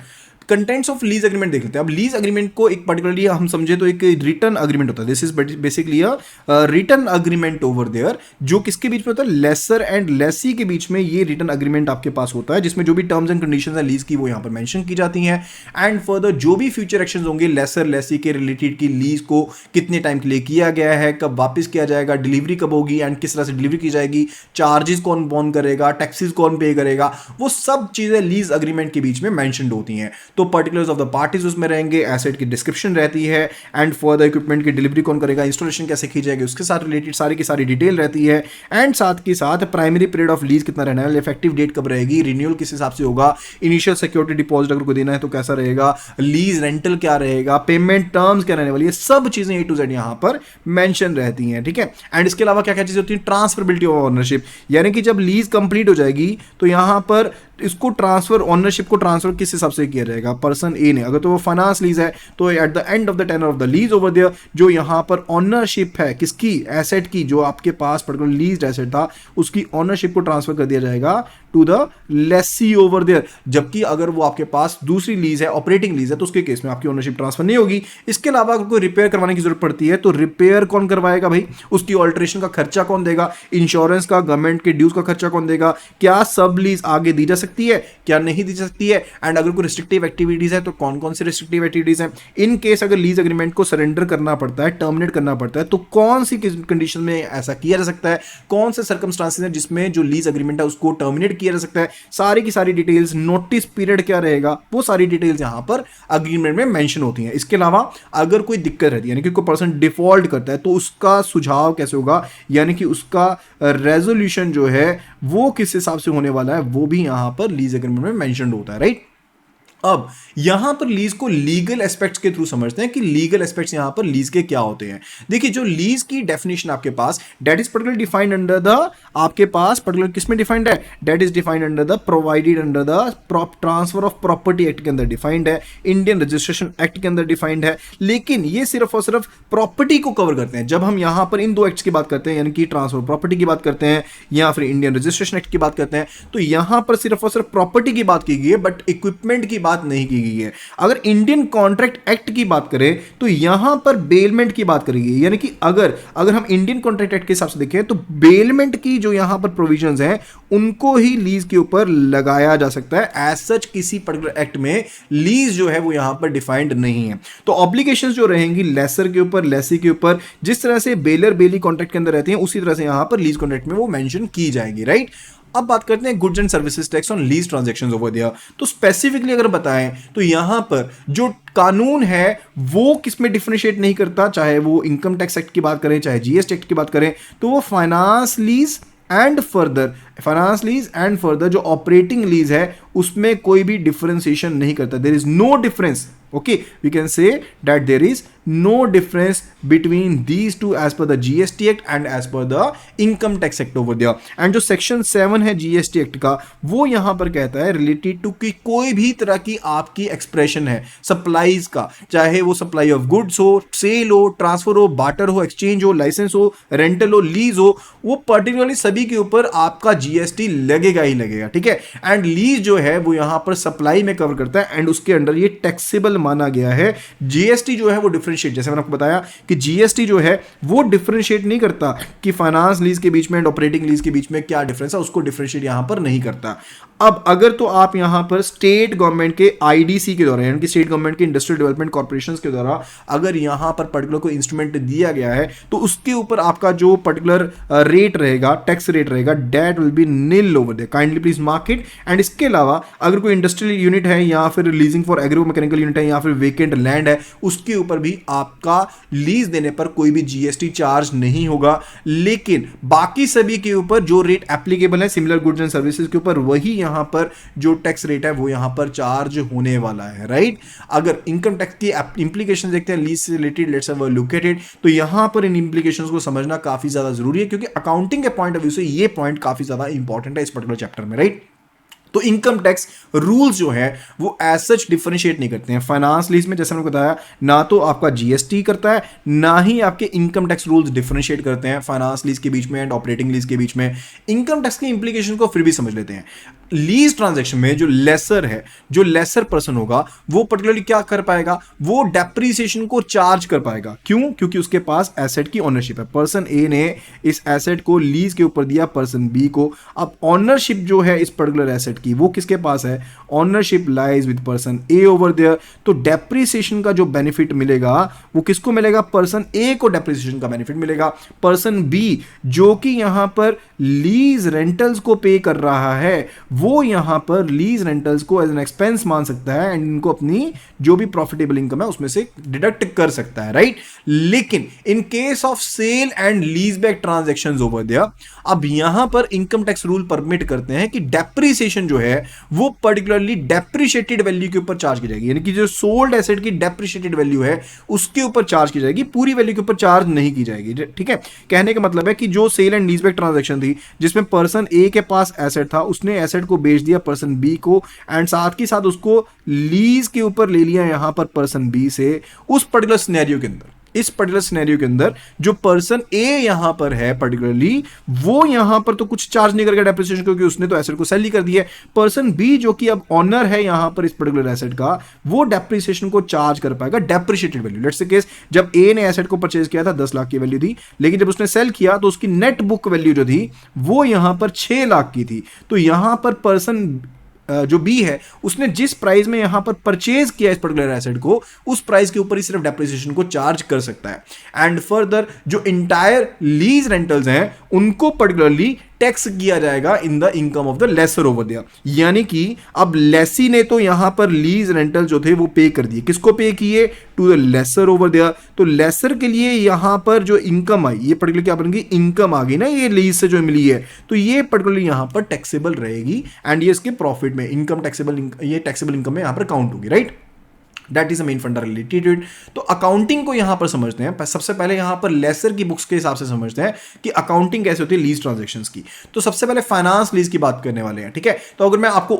contents of lease agreement देख लेते हैं। अब लीज एग्रीमेंट को एक पर्टिकुलरली हम समझे तो एक रिटर्न अग्रीमेंट होता है, this is basically a return agreement over there, जो किसके बीच में होता है, लेसर एंड लेसी के बीच में ये रिटर्न अग्रीमेंट आपके पास होता है, जिसमें जो भी टर्म्स एंड कंडीशंस है लीज की वो यहां पर मेंशन की जाती हैं एंड फर्दर जो भी फ्यूचर एक्शंस होंगे लेसर लेसी के रिलेटेड की लीज को कितने टाइम के लिए किया गया है, कब वापस किया जाएगा, डिलीवरी कब होगी एंड किस तरह से डिलीवरी की जाएगी, चार्जेस कौन बॉर्न करेगा, टैक्सेस कौन पे करेगा, वो सब चीजें लीज अग्रीमेंट के बीच में मेंशन्ड होती हैं। तो पर्टिकुलर्स ऑफ द पार्टीज उसमें रहेंगे, एसेट की डिस्क्रिप्शन रहती है एंड फर्दर इक्विपमेंट की डिलीवरी कौन करेगा, इंस्टॉलेशन कैसे की जाएगी, उसके साथ रिलेटेड सारी की सारी डिटेल रहती है एंड साथ के साथ प्राइमरी पीरियड ऑफ लीज कितना रहना है, इफेक्टिव डेट कब रहेगी, रिन्यूअल किस हिसाब से होगा, इनिशियल सिक्योरिटी डिपॉजिट अगर कोई देना है तो कैसा रहेगा, लीज रेंटल क्या रहेगा, पेमेंट टर्म्स क्या रहने वाली है, सब चीजें ए टू जेड यहां पर मेंशन रहती हैं, ठीक है। एंड इसके अलावा क्या क्या चीजें होती है, ट्रांसफरेबिलिटी ऑफ ओनरशिप, यानी कि जब लीज कंप्लीट हो जाएगी तो यहां पर इसको ट्रांसफर, ओनरशिप को ट्रांसफर किस हिसाब से किया जाएगा, पर्सन ए ने, अगर तो वो फाइनेंस लीज है तो at the end of the tenor of the lease over there जो यहां पर ओनरशिप है किसकी, एसेट की, जो आपके पास पर्टिकुलर लीज्ड एसेट था उसकी ओनरशिप को ट्रांसफर कर दिया जाएगा to the lessee over there. जबकि अगर वो आपके पास दूसरी लीज है, ऑपरेटिंग लीज है, तो उसके केस में आपकी ओनरशिप ट्रांसफर नहीं होगी। इसके अलावा अगर कोई रिपेयर करवाने की जरूरत पड़ती है तो रिपेयर कौन करवाएगा भाई, उसकी ऑल्टरेशन का खर्चा कौन देगा, इंश्योरेंस का, गवर्नमेंट के ड्यूज का खर्चा कौन देगा, क्या सब लीज आगे दी जा सकती है, क्या नहीं दी जा सकती है, एंड अगर कोई रिस्ट्रिक्टिव एक्टिविटीज है तो कौन कौन सी रिस्ट्रिक्टिव एक्टिविटीज हैं। इन केस अगर लीज एग्रीमेंट को सरेंडर करना पड़ता है, टर्मिनेट करना पड़ता है, तो कौन सी कंडीशन में ऐसा किया जा सकता है, कौन से सर्कमस्टांसेस हैं जिसमें जो लीज एग्रीमेंट है उसको टर्मिनेट किया जा सकता है, सारी की सारी डिटेल्स, नोटिस पीरियड क्या रहेगा, वो सारी डिटेल्स यहां पर अग्रीमेंट में मेंशन होती हैं। इसके अलावा अगर कोई दिक्कत रहती है, यानी कि कोई पर्सन डिफॉल्ट करता है तो उसका सुझाव कैसे होगा, यानी कि उसका रेजोल्यूशन जो है वो किस हिसाब से होने वाला है, वो भी यहां पर लीज एग्रीमेंट में मेंशन होता है, राइट। अब यहां पर लीज को लीगल एस्पेक्ट्स के थ्रू समझते हैं कि लीगल एस्पेक्ट्स यहां पर लीज के क्या होते हैं। देखिए जो लीज की डेफिनेशन आपके पास that is particular defined under the, आपके पास पर्टिकुलर किसमें डिफाइंड है, that is defined under the provided under the transfer of property act के अंदर डिफाइंड है, इंडियन रजिस्ट्रेशन एक्ट के अंदर डिफाइंड है। लेकिन ये सिर्फ और सिर्फ प्रॉपर्टी को कवर करते हैं। जब हम यहां पर इन दो एक्ट्स की बात करते हैं, यानी कि ट्रांसफर ऑफ प्रॉपर्टी की बात करते हैं या फिर इंडियन रजिस्ट्रेशन एक्ट की बात करते हैं, तो यहां पर सिर्फ और सिर्फ प्रॉपर्टी की बात की गई है, बट इक्विपमेंट की बात नहीं की गई है। अगर इंडियन कॉन्ट्रैक्ट एक्ट की बात करें तो यहां पर बेलमेंट की बात करी गई, यानी कि अगर हम इंडियन कॉन्ट्रैक्ट एक्ट के हिसाब से देखें तो बेलमेंट की जो यहां पर प्रोविजंस हैं उनको ही लीज के ऊपर लगाया जा सकता है। एज सच किसी पर्टिकुलर एक्ट में लीज जो है वो यहां पर डिफाइंड नहीं है। तो ऑब्लिगेशंस जो रहेंगी लेसर के ऊपर, लेसी के ऊपर, जिस तरह से बेलर बेली कॉन्ट्रैक्ट के अंदर रहते हैं उसी तरह से यहां पर लीज कॉन्ट्रैक्ट में वो मेंशन की जाएगी, राइट। अब बात करते हैं goods and services tax on lease transactions over there. तो स्पेसिफिकली अगर बताएं तो यहां पर जो कानून है वो किसमें डिफरेंशिएट नहीं करता, चाहे वो इनकम टैक्स एक्ट की बात करें चाहे जीएसटी एक्ट की बात करें, तो वो फाइनेंस लीज एंड फर्दर जो ऑपरेटिंग लीज है उसमें कोई भी डिफरेंशिएशन नहीं करता। There is no difference, okay, we can say that there is no difference between these two as per the GST Act and as per the Income Tax Act over there। and जो section 7 है GST Act का वो यहां पर कहता है related to कि कोई भी तरह की आपकी एक्सप्रेशन है सप्लाईज का, चाहे वो सप्लाई ऑफ गुड्स हो, सेल हो, ट्रांसफर हो, बाटर हो, एक्सचेंज हो, लाइसेंस हो, रेंटल हो, लीज हो, वो पर्टिकुलरली सभी के ऊपर आपका जीएसटी लगेगा ही लगेगा, ठीक है। एंड लीज जो है वो यहां पर सप्लाई में कवर करता है एंड उसके अंडर ये टैक्सेबल माना गया है। जीएसटी जो है वो डिफरेंशिएट, जैसे मैंने आपको बताया कि जीएसटी जो है वो डिफरेंशिएट नहीं करता कि फाइनेंस लीज के बीच में एंड ऑपरेटिंग लीज के बीच में क्या डिफरेंस है, उसको डिफरेंशिएट यहां पर नहीं करता। अब अगर तो आप यहां पर स्टेट गवर्नमेंट के आईडीसी के द्वारा, यानी कि स्टेट गवर्नमेंट के इंडस्ट्रियल डेवलपमेंट कॉर्पोरेशंस के द्वारा अगर यहां पर पर्टिकुलर कोई इंस्ट्रूमेंट दिया गया है तो उसके ऊपर आपका जो पर्टिकुलर रेट रहेगा, टैक्स रेट रहेगा, that will be nil over there, kindly please mark it. And इसके अलावा अगर कोई इंडस्ट्रियल यूनिट है या फिर leasing for agro mechanical unit है या फिर वेकेंट लैंड है, उसके ऊपर भी आपका लीज देने पर कोई भी जीएसटी चार्ज नहीं होगा। लेकिन बाकी सभी के ऊपर जो रेट एप्लीकेबल है सिमिलर गुड्स एंड सर्विसेज के ऊपर, वही यहां पर जो टैक्स रेट है वो यहां पर चार्ज होने वाला है, राइट। अगर इनकम टैक्स की इंप्लीकेशन देखते हैं लीज से related, let's have a look at it, तो यहां पर इन इंप्लीकेशंस को समझना काफी ज्यादा जरूरी है क्योंकि अकाउंटिंग के पॉइंट ऑफ व्यू से ये पॉइंट काफी ज्यादा इंपॉर्टेंट है इस पर्टिकुलर चैप्टर में, राइट। तो इनकम टैक्स रूल्स जो है वो एज सच डिफरेंशिएट नहीं करते हैं। फाइनेंस लीज में जैसे मैंने बताया ना तो आपका जीएसटी करता है ना ही आपके इनकम टैक्स रूल्स डिफरेंशिएट करते हैं फाइनेंस लीज के बीच में एंड ऑपरेटिंग लीज के बीच में। इनकम टैक्स की इंप्लीकेशन को फिर भी समझ लेते हैं। लीज ट्रांजैक्शन में जो लेसर है, जो लेसर पर्सन होगा वो पर्टिकुलरली क्या कर पाएगा, वो डेप्रीसिएशन को चार्ज कर पाएगा। क्यों? क्योंकि उसके पास एसेट की ओनरशिप है। पर्सन ए ने इस एसेट को लीज के ऊपर दिया पर्सन बी को। अब ऑनरशिप जो है इस पर्टिकुलर एसेट की वो किसके पास है, ownership lies with person A over there. तो डेप्रीसिएशन का जो बेनिफिट मिलेगा वो किसको मिलेगा, पर्सन ए को डेप्रीसिएशन का बेनिफिट मिलेगा। पर्सन बी जो कि यहां पर लीज रेंटल्स को पे कर रहा है वो यहां पर लीज रेंटल्स को एज एन एक्सपेंस मान सकता है एंड इनको अपनी जो भी प्रॉफिटेबल इनकम है उसमें से डिडक्ट कर सकता है, राइट। लेकिन in case of sale and lease back transactions over there, अब यहां पर इनकम टैक्स रूल परमिट करते हैं कि डेप्रीसिएशन जो है वो पर्टिकुलरली डेप्रिशिएटेड वैल्यू के ऊपर चार्ज की जाएगी, यानी कि जो सोल्ड एसेट की डेप्रिशिएटेड वैल्यू है उसके ऊपर चार्ज की जाएगी, पूरी वैल्यू के ऊपर चार्ज नहीं की जाएगी, ठीक है। कहने का मतलब है कि जो sale and lease back transaction थी जिसमें पर्सन ए के पास एसेट था, उसने एसेट को बेच दिया पर्सन बी को एंड साथ ही साथ उसको लीज के ऊपर ले लिया यहां पर पर्सन बी से। उस पर्टिकुलर सिनेरियो के अंदर, इस पर्टिकुलर सिनेरियो के अंदर जो पर्सन ए यहां पर है पर्टिकुलरली, वो यहां पर तो कुछ चार्ज नहीं करेगा डेप्रिसिएशन, क्योंकि उसने तो एसेट को सेल ही कर दिया है। पर्सन बी जो कि अब ऑनर है यहां पर इस पर्टिकुलर एसेट का, वो डेप्रिसिएशन को चार्ज कर पाएगा depreciated value. Let's say case जब ए ने एसेट को परचेज किया था 10 लाख की वैल्यू थी, लेकिन जब उसने सेल किया तो उसकी नेट बुक वैल्यू जो थी वो यहां पर 6 लाख की थी। तो यहां पर पर्सन जो बी है उसने जिस प्राइस में यहां पर परचेज किया इस पर्टिकुलर एसेट को, उस प्राइस के ऊपर ही सिर्फ डेप्रिसिएशन को चार्ज कर सकता है। एंड फर्दर जो इंटायर लीज रेंटल्स हैं उनको पर्टिकुलरली टैक्स किया जाएगा in the income of the lessor over there. यानी कि अब लेसी ने तो यहां पर लीज रेंटल जो थे वो पे कर दिए, किसको पे किए? To the lessor over there. तो लेसर के लिए यहां पर जो इनकम आई, ये पर्टिकुलर क्या बन गई? इनकम आ गई ना, ये लीज से जो मिली है, तो ये पर्टिकुलर यहां पर टैक्सेबल रहेगी एंड ये इसके प्रॉफिट में इनकम टैक्सेबल, ये टैक्सेबल इनकम में यहां पर काउंट होगी, right? That is the main funda related to it. तो अकाउंटिंग को यहां पर समझते हैं। सबसे पहले यहां पर लेसर की बुक्स के हिसाब से समझते हैं कि अकाउंटिंग कैसे होती है लीज ट्रांजैक्शंस की। तो सबसे पहले फाइनेंस लीज की बात करने वाले हैं, ठीक है? तो अगर मैं आपको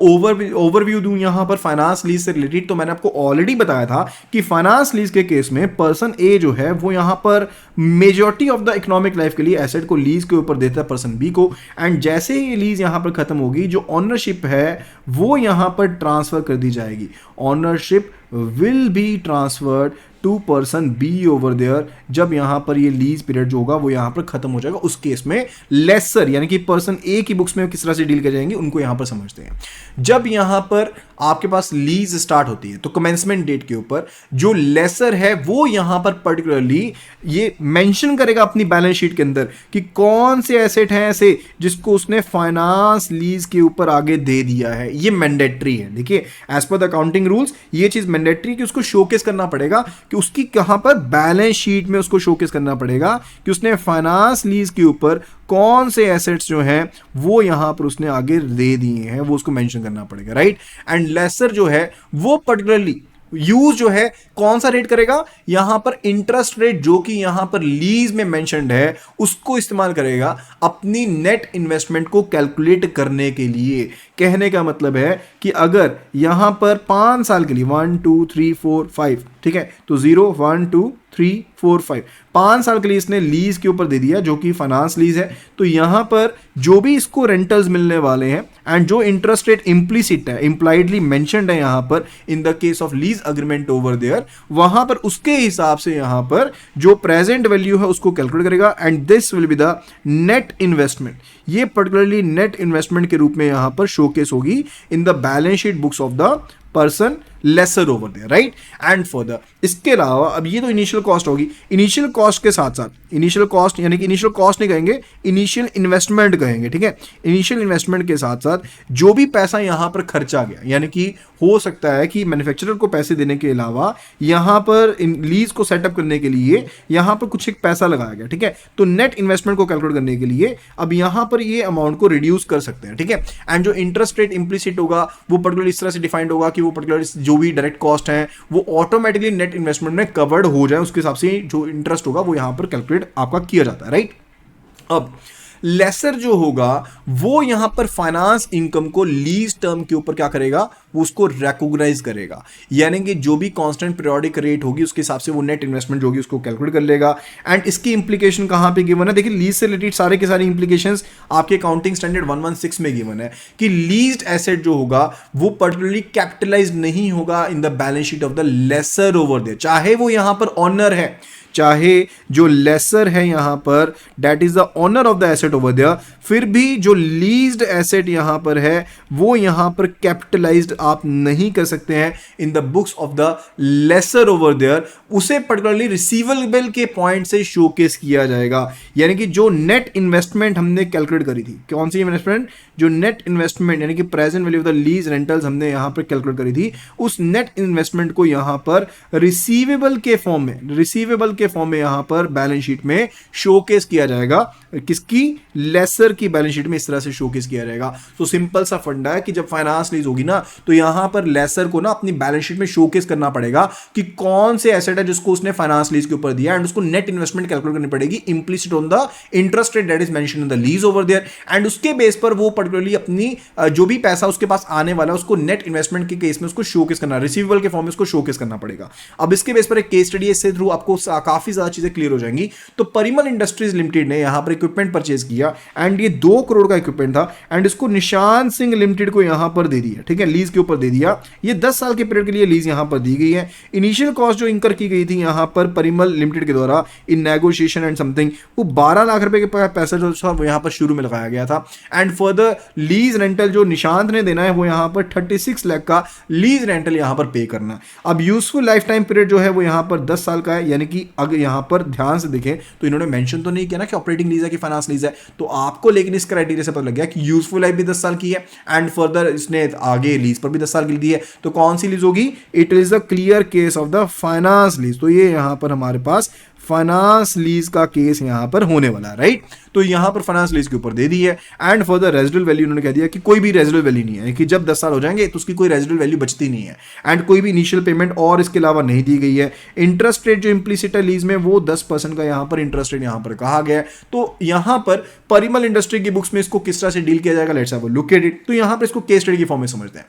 ओवरव्यू दूं यहां पर फाइनेंस लीज से रिलेटेड, तो मैंने आपको ऑलरेडी बताया था कि फाइनेंस लीज के केस में पर्सन ए जो है वो यहां पर majority of the economic life के लिए एसेट को लीज के ऊपर देता है पर्सन बी को, एंड जैसे ही लीज यहां पर खत्म होगी, जो ऑनरशिप है वो यहां पर ट्रांसफर कर दी जाएगी। Ownership will be transferred to person B over there. जब यहां पर ये लीज पीरियड जो होगा वो यहां पर खत्म हो जाएगा, उस केस में लेसर यानी कि पर्सन ए की बुक्स में किस तरह से डील कर जाएंगे उनको यहां पर समझते हैं। जब यहां पर आपके पास लीज स्टार्ट होती है तो कमेंसमेंट डेट के ऊपर जो लेसर है वो यहां पर पर्टिकुलरली ये मेंशन करेगा अपनी बैलेंस शीट के अंदर कि कौन से एसेट हैं ऐसे जिसको उसने फाइनेंस लीज के ऊपर आगे दे दिया है। ये मैंडेटरी है। देखिए as per the accounting rules ये चीज मैंडेटरी कि उसको शोकेस करना पड़ेगा कि उसकी कहां पर बैलेंस शीट में उसको शोकेस करना पड़ेगा कि उसने फाइनेंस लीज के ऊपर कौन से एसेट्स जो हैं वो यहां पर उसने आगे दे दिए हैं, वो उसको मेंशन करना पड़ेगा, राइट? एंड लेसर जो है वो पर्टिकुलरली यूज जो है कौन सा रेट करेगा? यहां पर इंटरेस्ट रेट जो कि यहां पर लीज में मेंशन्ड है उसको इस्तेमाल करेगा अपनी नेट इन्वेस्टमेंट को कैलकुलेट करने के लिए। कहने का मतलब है कि अगर यहां पर 5 साल के लिए 1 2 3 4 5, ठीक है, तो 0 1 2 3 4 5 5 साल के लिए इसने लीज के ऊपर दे दिया जो कि फाइनेंस लीज है, तो यहां पर जो भी इसको रेंटल्स मिलने वाले हैं एंड जो इंटरेस्ट रेट इंप्लिसिट है, इंप्लाइडली मेंशन्ड है यहां पर in the case of lease agreement over there, वहां पर उसके हिसाब से यहां पर जो प्रेजेंट वैल्यू है उसको कैलकुलेट करेगा and this will be the net investment. ये पर्टिकुलरली नेट इन्वेस्टमेंट के रूप में यहां पर शोकेस होगी in the balance sheet books of the person lessor over there, right? And further इसके अलावा अब ये तो इनिशियल कॉस्ट होगी। इनिशियल कॉस्ट के साथ साथ इनिशियल कॉस्ट यानी कि इनिशियल कॉस्ट नहीं कहेंगे, इनिशियल इन्वेस्टमेंट कहेंगे, ठीक है? इनिशियल इन्वेस्टमेंट के साथ साथ जो भी पैसा यहां पर खर्चा गया, यानी कि हो सकता है कि मैन्युफैक्चरर को पैसे देने के अलावा यहां पर लीज को सेटअप करने के लिए यहां पर कुछ एक पैसा लगाया गया, ठीक है? तो नेट इन्वेस्टमेंट को कैलकुलेट करने के लिए अब यहां पर ये अमाउंट को रिड्यूस कर सकते हैं, ठीक है? एंड जो इंटरेस्ट रेट इंप्लिसिट होगा वो पर्टिकुलर इस तरह से डिफाइंड होगा कि वो पर्टिकुलर जो भी डायरेक्ट कॉस्ट है वो ऑटोमेटिकली नेट इन्वेस्टमेंट में कवर्ड हो जाए, उसके हिसाब से जो इंटरेस्ट होगा वो यहां पर कैलकुलेट आपका किया जाता है, राइट? अब लेसर जो होगा वो यहां पर फाइनेंस इनकम को लीज टर्म के ऊपर क्या करेगा? वो उसको रिकॉग्नाइज करेगा, यानी कि जो भी कांस्टेंट पीरियोडिक रेट होगी उसके हिसाब से वो नेट इन्वेस्टमेंट जो होगी उसको कैलकुलेट कर लेगा। एंड इसकी इंप्लीकेशन कहां पे गिवन है? देखिए लीज से रिलेटेड सारे के सारे इंप्लीकेशंस आपके अकाउंटिंग स्टैंडर्ड 116 में गिवन है कि लीज्ड एसेट जो होगा वो पर्टिकुलरली कैपिटलाइज नहीं होगा in the balance sheet of the lessor over there, चाहे वो यहां पर ऑनर है, चाहे जो लेसर है यहां पर that is the owner of the asset over there, फिर भी जो लीज्ड एसेट यहां पर है वो यहां पर कैपिटलाइज्ड आप नहीं कर सकते हैं in the books of the lessor over there. उसे पर्टिकुलरली रिसीवेबल के पॉइंट से शोकेस किया जाएगा, यानी कि जो नेट इन्वेस्टमेंट हमने कैलकुलेट करी थी, कौन सी इन्वेस्टमेंट? जो नेट इन्वेस्टमेंट यानी कि present value of the lease rentals हमने यहां पर कैलकुलेट करी थी, उस नेट इन्वेस्टमेंट को यहां पर रिसीवेबल के फॉर्म में यहां पर बैलेंस शीट में शोकेस किया जाएगा। किसकी? लेसर की बैलेंस शीट में इस तरह से शोकेस किया जाएगा। तो सिंपल सा फंडा है कि जब फाइनेंस लीज होगी ना तो यहां पर लेसर को ना अपनी बैलेंस शीट में शोकेस करना पड़ेगा कि कौन से एसेट है जिसको उसने फाइनेंस लीज के ऊपर दिया एंड उसको नेट इन्वेस्टमेंट कैलकुलेट करनी पड़ेगी implicit on the interest rate that is mentioned in the lease over there, and उसके बेस पर वो पर्टिकुलरली अपनी जो भी पैसा उसके पास आने वाला है उसको नेट इन्वेस्टमेंट के केस में उसको शोकेस करना, रिसीवेबल के फॉर्म में उसको शोकेस करना पड़ेगा। अब इसके बेस पर एक केस स्टडी है, इससे थ्रू आपको काफी ज्यादा चीजें क्लियर हो जाएंगी। तो परिमल इंडस्ट्रीज लिमिटेड ने यहां पर इक्विपमेंट परचेज किया एंड ये 2 करोड़ का इक्विपमेंट था एंड इसको निशान सिंह लिमिटेड को यहां पर दे दिया, ठीक है, लीज के ऊपर दे दिया। ये 10 साल के पीरियड के लिए लीज यहां पर दी गई है। इनिशियल कॉस्ट जो इंकर की गई थी यहां पर परिमल लिमिटेड के द्वारा इन नेगोशिएशन एंड समथिंग वो 12 लाख रुपए के पैसा जो था वो यहां पर शुरू में लगाया गया था एंड फर्दर लीज रेंटल जो निशांत ने देना है वो यहां पर 36 लाख का लीज रेंटल यहां पर पे करना। अब यूजफुल लाइफ टाइम पीरियड जो है वो यहां पर 10 साल का है, यानी कि अगर यहाँ पर ध्यान से देखें तो इन्होंने मेंशन तो नहीं किया ना कि ऑपरेटिंग लीज है कि फाइनेंस लीज है, तो आपको लेकिन इस क्राइटेरिया से पता लग गया कि यूजफुल लाइफ भी 10 साल की है एंड फर्दर इसने आगे लीज पर भी 10 साल की दी है। तो कौन सी लीज होगी? It is the clear case of the finance lease. तो ये यहाँ पर हमारे पास फाइनेंस लीज का केस यहां पर होने वाला है, राइट। तो यहां पर फाइनेंस लीज के ऊपर दे दी है and for the residual value उन्होंने कह दिया कि कोई भी रेजिडुअल वैल्यू नहीं है, कि जब 10 साल हो जाएंगे तो उसकी कोई रेजिडुअल वैल्यू बचती नहीं है एंड कोई भी इनिशियल पेमेंट और इसके अलावा नहीं दी गई है। इंटरेस्ट रेट जो इंप्लिसिट है लीज में वो 10% का यहां पर इंटरेस्ट रेट यहां पर कहा गया है। तो यहां पर परिमल इंडस्ट्री की बुक्स में इसको किस तरह से डील किया जाएगा, let's have a look at it. तो यहां पर इसको केस स्टडी की फॉर्म में समझते हैं।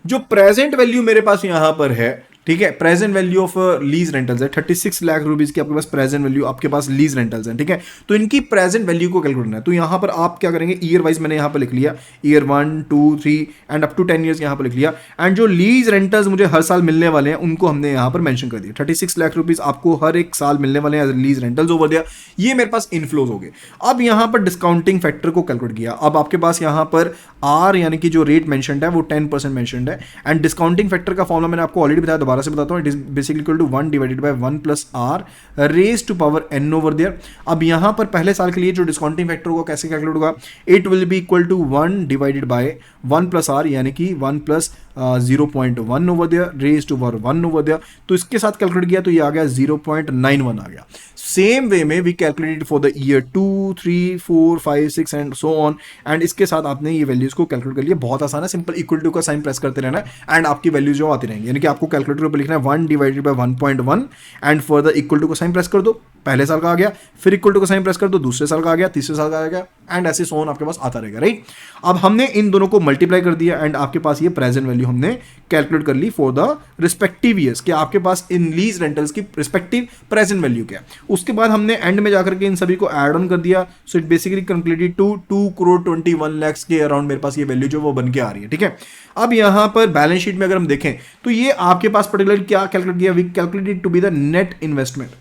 जो प्रेजेंट वैल्यू मेरे पास यहां पर है, ठीक है, present value of lease rentals है 36 लाख रुपीज की आपके पास प्रेजेंट वैल्यू आपके पास लीज रेंटल्स है, ठीक है। तो इनकी प्रेजेंट वैल्यू को कैलकुलेट करना है। तो यहां पर आप क्या करेंगे, ईयर वाइज मैंने यहां पर लिख लिया, year 1 2 3 and up to 10 years यहां पर लिख लिया एंड जो लीज रेंटल्स मुझे हर साल मिलने वाले हैं उनको हमने यहां पर मेंशन कर दिया। 36 लाख रुपीज आपको हर एक साल मिलने वाले हैं लीज रेंटल्स ओवर दिया। ये मेरे पास इनफ्लोज हो गए। अब यहां पर डिस्काउंटिंग फैक्टर को कैलकुलेट किया। अब आपके पास यहां पर आर यानी कि जो रेट मेंशनड है वो 10% मेंशनड है एंड डिस्काउंटिंग फैक्टर का फॉर्मूला मैंने आपको ऑलरेडी बताया, दोबारा से बताता हूं। It is basically equal to 1 divided by 1 plus R raise to power n over there. अब यहां पर पहले साल के लिए जो डिस्काउंटिंग फैक्टर होगा कैसे कैलकुलेट होगा, it will be equal to 1 divided by 1 plus R यानी कि 1 plus 0.1 over there raise to power 1 over there. तो इसके साथ कैलकुलेट किया तो ये आ गया 0.91 आ गया। सेम वे में we calculated for the year 2 3 4 5 6 and so on and इसके साथ आपने ये वैल्यूज को कैलकुलेट कर लिया। बहुत आसान है, सिंपल इक्वल टू का साइन प्रेस करते रहना है एंड आपकी वैल्यूज जो आती रहेंगी। यानी कि आपको कैलकुलेटर पर लिखना है 1 divided by 1.1 and further equal to का साइन प्रेस कर दो, पहले साल का आ गया, फिर इक्वल टू का साइन प्रेस कर दो, दूसरे साल का आ गया, तीसरे साल का आ गया एंड ऐसे सो ऑन आपके पास आता रहेगा, राइट। अब हमने इन दोनों को मल्टीप्लाई कर दिया एंड आपके पास ये प्रेजेंट वैल्यू हमने कैलकुलेट कर ली फॉर द रिस्पेक्टिव ईयर्स कि आपके पास इन लीज रेंटल्स की रिस्पेक्टिव प्रेजेंट वैल्यू क्या है। उसके बाद हमने एंड में जाकर के इन सभी को ऐड ऑन कर दिया। So it basically completed to 2 crore 21 lakh के अराउंड मेरे पास ये वैल्यू जो वो बन के आ रही है, ठीक है। अब यहां पर बैलेंस शीट में अगर हम देखें तो ये आपके पास पर्टिकुलर क्या कैलकुलेट किया, we calculated to be the net investment.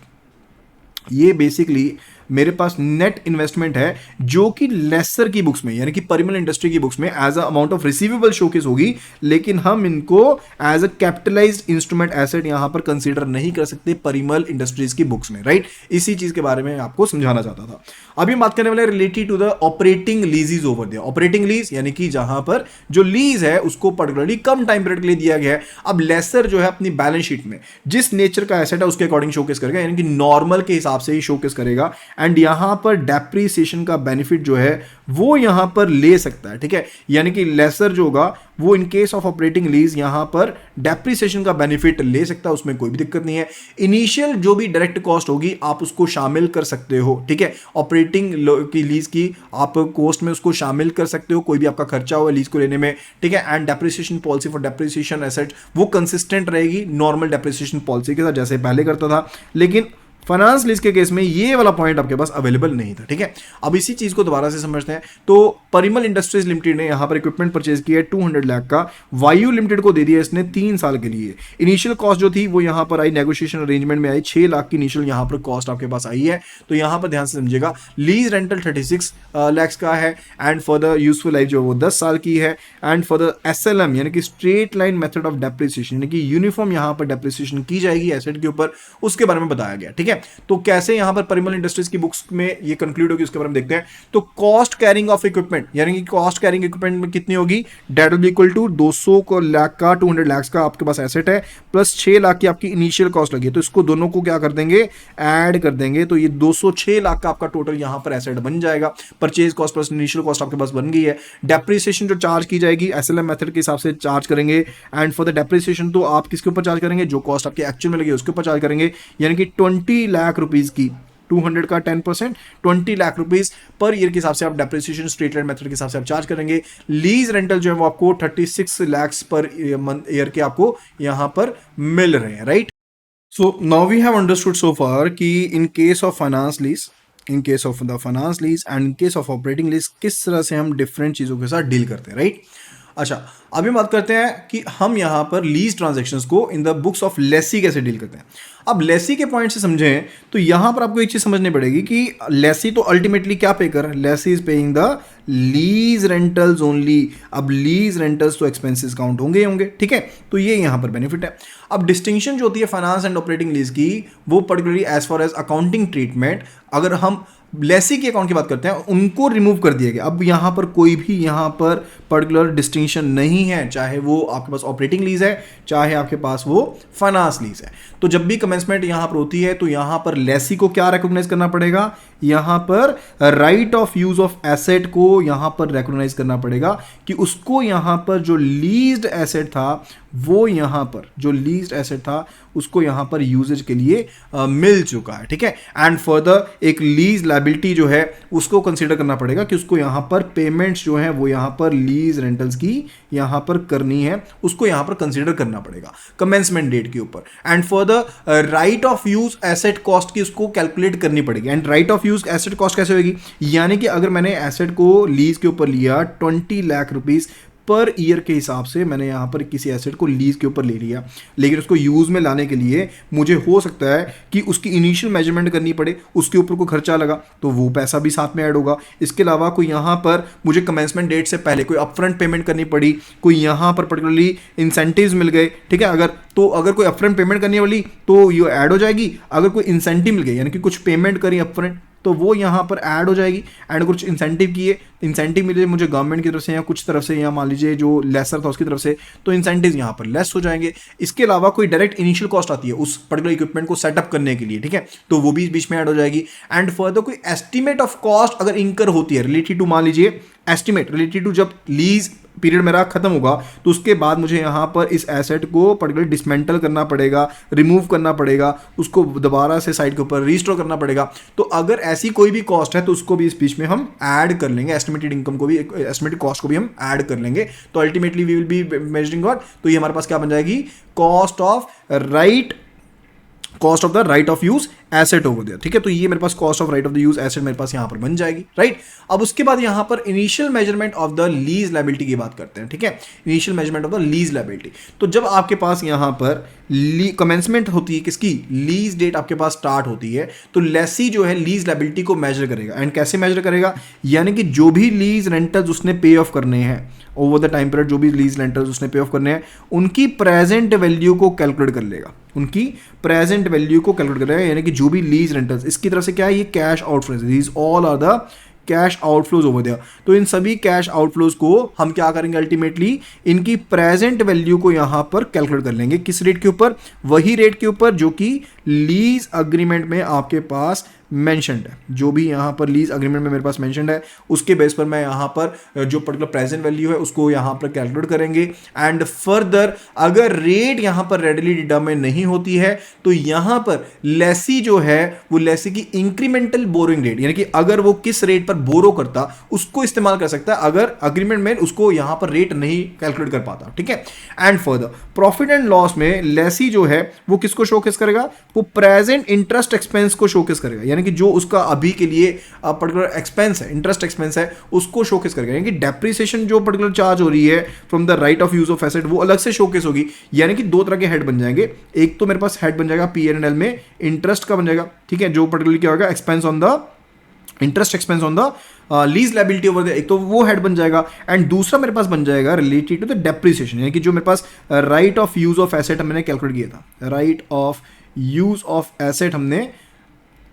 ये बेसिकली मेरे पास नेट इन्वेस्टमेंट है जो कि लेसर की बुक्स में यानी कि परिमल इंडस्ट्री की बुक्स में as a amount of receivable showcase होगी, लेकिन हम इनको as a capitalised instrument asset यहां पर कंसीडर नहीं कर सकते परिमल इंडस्ट्रीज की बुक्स में, राइट। इसी चीज के बारे में आपको समझाना चाहता था। अभी बात करने वाले related to the operating leases over there. Operating lease यानी कि जहां पर जो लीज है उसको पर्टिकुलरली कम टाइम पीरियड के लिए दिया गया है। अब लेसर जो है अपनी बैलेंस शीट में जिस नेचर का एसेट है उसके अकॉर्डिंग शोकेस करेगा, यानी कि नॉर्मल के हिसाब से ही शोकेस करेगा एंड यहां पर डेप्रीसिएशन का बेनिफिट जो है वो यहां पर ले सकता है, ठीक है। यानी कि लेसर जो होगा वो इन केस ऑफ ऑपरेटिंग लीज यहां पर डेप्रीसिएशन का बेनिफिट ले सकता है, उसमें कोई भी दिक्कत नहीं है। इनिशियल जो भी डायरेक्ट कॉस्ट होगी आप उसको शामिल कर सकते हो, ठीक है। ऑपरेटिंग की लीज की आप कॉस्ट में उसको शामिल कर सकते हो, कोई भी आपका खर्चा हो लीज को लेने में, ठीक है। And depreciation policy for depreciation asset वो कंसिस्टेंट रहेगी नॉर्मल डेप्रीसिएशन पॉलिसी के साथ जैसे पहले करता था, लेकिन फाइनेंस लीज के केस में ये वाला पॉइंट आपके पास अवेलेबल नहीं था, ठीक है। अब इसी चीज को दोबारा से समझते हैं। तो परिमल इंडस्ट्रीज लिमिटेड ने यहां पर इक्विपमेंट परचेज किया है 200 लाख का, वायु लिमिटेड को दे दिया इसने 3 साल के लिए। इनिशियल कॉस्ट जो थी वो यहां पर आई, नेगोशिएशन अरेंजमेंट में आई 6 लाख की इनिशियल यहां पर कॉस्ट आपके पास आई है। तो यहां पर ध्यान से समझिएगा, लीज रेंटल 36 लाख का है and for the useful life जो वो 10 साल की है एंड फॉर द SLM यानी कि straight line method of depreciation यानी कि यूनिफॉर्म यहां पर डेप्रिसिएशन की जाएगी एसेट के ऊपर, उसके बारे में बताया गया, ठीक है। तो कैसे यहां पर परिमल इंडस्ट्रीज की बुक्स में ये कंक्लूड होगी उसके बारे में देखते हैं। तो कॉस्ट कैरिंग ऑफ इक्विपमेंट यानी कि कॉस्ट कैरिंग इक्विपमेंट में कितनी होगी, debt will be equal to 200 lakh का 200 लाख का आपके पास एसेट है प्लस 6 लाख की आपकी इनिशियल कॉस्ट लगी है। तो इसको दोनों को क्या कर देंगे, ऐड कर देंगे। तो ये 206 लाख का आपका टोटल यहां पर एसेट बन जाएगा। Purchase cost plus initial cost आपके पास बन गई है। डेप्रिसिएशन जो चार्ज की जाएगी SLM मेथड के हिसाब से चार्ज करेंगे एंड फॉर द डेप्रिसिएशन तो आप किसके ऊपर चार्ज करेंगे, जो कॉस्ट आपके एक्चुअल में लगी उसके ऊपर चार्ज करेंगे। यानी कि 20 लाख रुपीज की 200 का 10% 20 लाख रुपीज पर ईयर के हिसाब से आप डेप्रिसिएशन स्ट्रेट लाइन मेथड के हिसाब से आप चार्ज करेंगे। लीज रेंटल जो है वो आपको 36 लाख पर ईयर के आपको यहां पर मिल रहे हैं, right. So now we have understood so far कि in case of finance lease, in case of the finance lease and in case of operating lease किस तरह से हम डिफरेंट चीजों के साथ डील करते हैं, राइट। अच्छा, अभी बात करते हैं कि हम यहां पर लीज ट्रांजैक्शंस को इन द बुक्स ऑफ लेसी कैसे डील करते हैं। अब लेसी के पॉइंट से समझें तो यहां पर आपको एक चीज समझनी पड़ेगी कि लेसी तो अल्टीमेटली क्या पे कर रहा है, lessee is paying the lease rentals only. अब लीज रेंटल्स तो एक्सपेंसेस काउंट होंगे ही होंगे, ठीक है, तो ये यहां पर बेनिफिट है। अब डिस्टिंक्शन जो होती है फाइनेंस एंड ऑपरेटिंग लीज की, वो particularly as far as accounting treatment, अगर हम लेसी के अकाउंट की बात करते हैं उनको रिमूव कर दिया गया। अब यहां पर कोई भी यहां पर पर्टिकुलर डिस्टिंक्शन नहीं है, चाहे वो आपके पास ऑपरेटिंग लीज है, चाहे आपके पास वो फाइनेंस लीज है। तो जब भी कमेंसमेंट यहां पर होती है तो यहां पर लेसी को क्या रिकॉग्नाइज करना पड़ेगा, यहां पर right of use of asset को यहां पर रिकॉग्नाइज करना पड़ेगा कि उसको यहां पर जो लीज्ड एसेट था, वो यहां पर जो लीज्ड एसेट था उसको यहां पर यूजेज के लिए मिल चुका है, ठीक है। एंड फर्दर एक लीज लायबिलिटी जो है उसको कंसीडर करना पड़ेगा कि उसको यहां पर पेमेंट्स जो है वो यहां पर लीज रेंटल्स की यहां पर करनी है, उसको यहां पर कंसीडर करना पड़ेगा कमेंसमेंट डेट के ऊपर। And further right of use asset cost की उसको कैलकुलेट करनी पड़ेगी। And right of use asset cost कैसे होगी, यानी कि अगर मैंने एसेट को लीज के ऊपर लिया 20 लाख रुपीज पर ईयर के हिसाब से, मैंने यहां पर किसी एसेट को लीज के ऊपर ले लिया, लेकिन उसको यूज में लाने के लिए मुझे हो सकता है कि उसकी इनिशियल मेजरमेंट करनी पड़े, उसके ऊपर कोई खर्चा लगा तो वो पैसा भी साथ में ऐड होगा। इसके अलावा कोई यहां पर मुझे कमेंसमेंट डेट से पहले कोई अपफ्रंट पेमेंट करनी पड़ी, कोई यहां पर पर्टिकुलरली इंसेंटिव्स मिल गए, ठीक है, अगर कोई अपफ्रंट पेमेंट करनी वाली तो ये ऐड हो जाएगी। अगर कोई इंसेंटिव मिल गई यानी कि कुछ पेमेंट करी अपफ्रंट तो वो यहाँ पर ऐड हो जाएगी। एंड कुछ इंसेंटिव किए, इंसेंटिव मिले मुझे गवर्नमेंट की तरफ से या कुछ तरफ से, या मान लीजिए जो लेसर था उसकी तरफ से, तो इंसेंटिव यहाँ पर लेस हो जाएंगे। इसके अलावा कोई डायरेक्ट इनिशियल कॉस्ट आती है उस पर्टिकुलर इक्विपमेंट को सेटअप करने के लिए, ठीक है, तो वो भी बीच में ऐड हो जाएगी। एंड फर्दर कोई एस्टिमेट ऑफ कॉस्ट अगर इंकर होती है रिलेटेड टू, मान लीजिए एस्टिमेट रिलेटेड टू जब लीज पीरियड मेरा खत्म होगा तो उसके बाद मुझे यहां पर इस एसेट को पर्टिकुलर डिसमेंटल करना पड़ेगा, रिमूव करना पड़ेगा, उसको दोबारा से साइट के ऊपर रीस्टोर करना पड़ेगा। तो अगर ऐसी कोई भी कॉस्ट है तो उसको भी इस बीच में हम ऐड कर लेंगे, एस्टिमेटेड इनकम को भी, एस्टिमेटेड कॉस्ट को भी हम ऐड कर लेंगे। तो ultimately we will be measuring what, तो ये हमारे पास क्या बन जाएगी, cost of the right of use asset over there, ठीक है। तो ये मेरे पास cost of right of the use asset मेरे पास यहां पर बन जाएगी, राइट। अब उसके बाद यहां पर initial measurement of the lease liability की बात करते हैं, ठीक है, initial measurement of the lease liability. तो जब आपके पास यहां पर कमेंसमेंट होती है किसकी, लीज डेट आपके पास स्टार्ट होती है, तो लेसी जो है लीज लायबिलिटी को मेजर करेगा। एंड कैसे मेजर करेगा, यानी कि जो भी लीज रेंटल्स उसने पे ऑफ करने हैं ओवर द टाइम पीरियड, जो भी लीज रेंटल्स उसने पे ऑफ करने हैं उनकी प्रेजेंट वैल्यू को कैलकुलेट कर लेगा, उनकी प्रेजेंट वैल्यू को कैलकुलेट करेगा। यानी कि जो भी लीज रेंटल्स, इसकी तरफ से क्या है, ये cash outflows, these all are the cash outflows over there. तो इन सभी कैश आउटफ्लोज को हम क्या करेंगे, अल्टीमेटली इनकी प्रेजेंट वैल्यू को यहां पर कैलकुलेट कर लेंगे। किस रेट के ऊपर, वही रेट के ऊपर जो कि लीज अग्रीमेंट में आपके पास मेंशन्ड है, जो भी यहां पर लीज अग्रीमेंट में मेरे पास मेंशन्ड है उसके बेस पर मैं यहां पर जो पर्टिकुलर प्रेजेंट वैल्यू है उसको यहां पर कैलकुलेट करेंगे। एंड फर्दर अगर रेट यहां पर रेडली डिटरमाइन नहीं होती है तो यहां पर लेसी जो है वो लेसी की इंक्रीमेंटल बोरोइंग रेट, यानी कि अगर वो किस रेट पर बोरो करता उसको इस्तेमाल कर सकता है, अगर अग्रीमेंट में उसको यहां पर रेट नहीं कैलकुलेट कर पाता, ठीक है। And further profit and loss में लेसी जो है वो किसको शोकेस करेगा, वो प्रेजेंट इंटरेस्ट एक्सपेंस को शोकेस करेगा, यानी कि जो उसका अभी के लिए पर्टिकुलर एक्सपेंस है, इंटरेस्ट एक्सपेंस है, उसको शोकेस करेगा। यानी कि डेप्रिसिएशन जो पर्टिकुलर चार्ज हो रही है from the right of use of asset वो अलग से शोकेस होगी। यानी कि दो तरह के हेड बन जाएंगे, एक तो मेरे पास हेड बन जाएगा P&L में इंटरेस्ट का बन जाएगा, ठीक है, जो पर्टिकुलरली क्या होगा, expense on the interest expense on the lease liability over the, एक तो वो हेड बन जाएगा। एंड दूसरा मेरे पास बन जाएगा रिलेटेड टू द डेप्रिसिएशन, यानी कि जो मेरे पास right of use of asset मैंने कैलकुलेट किया था, right of use of asset हमने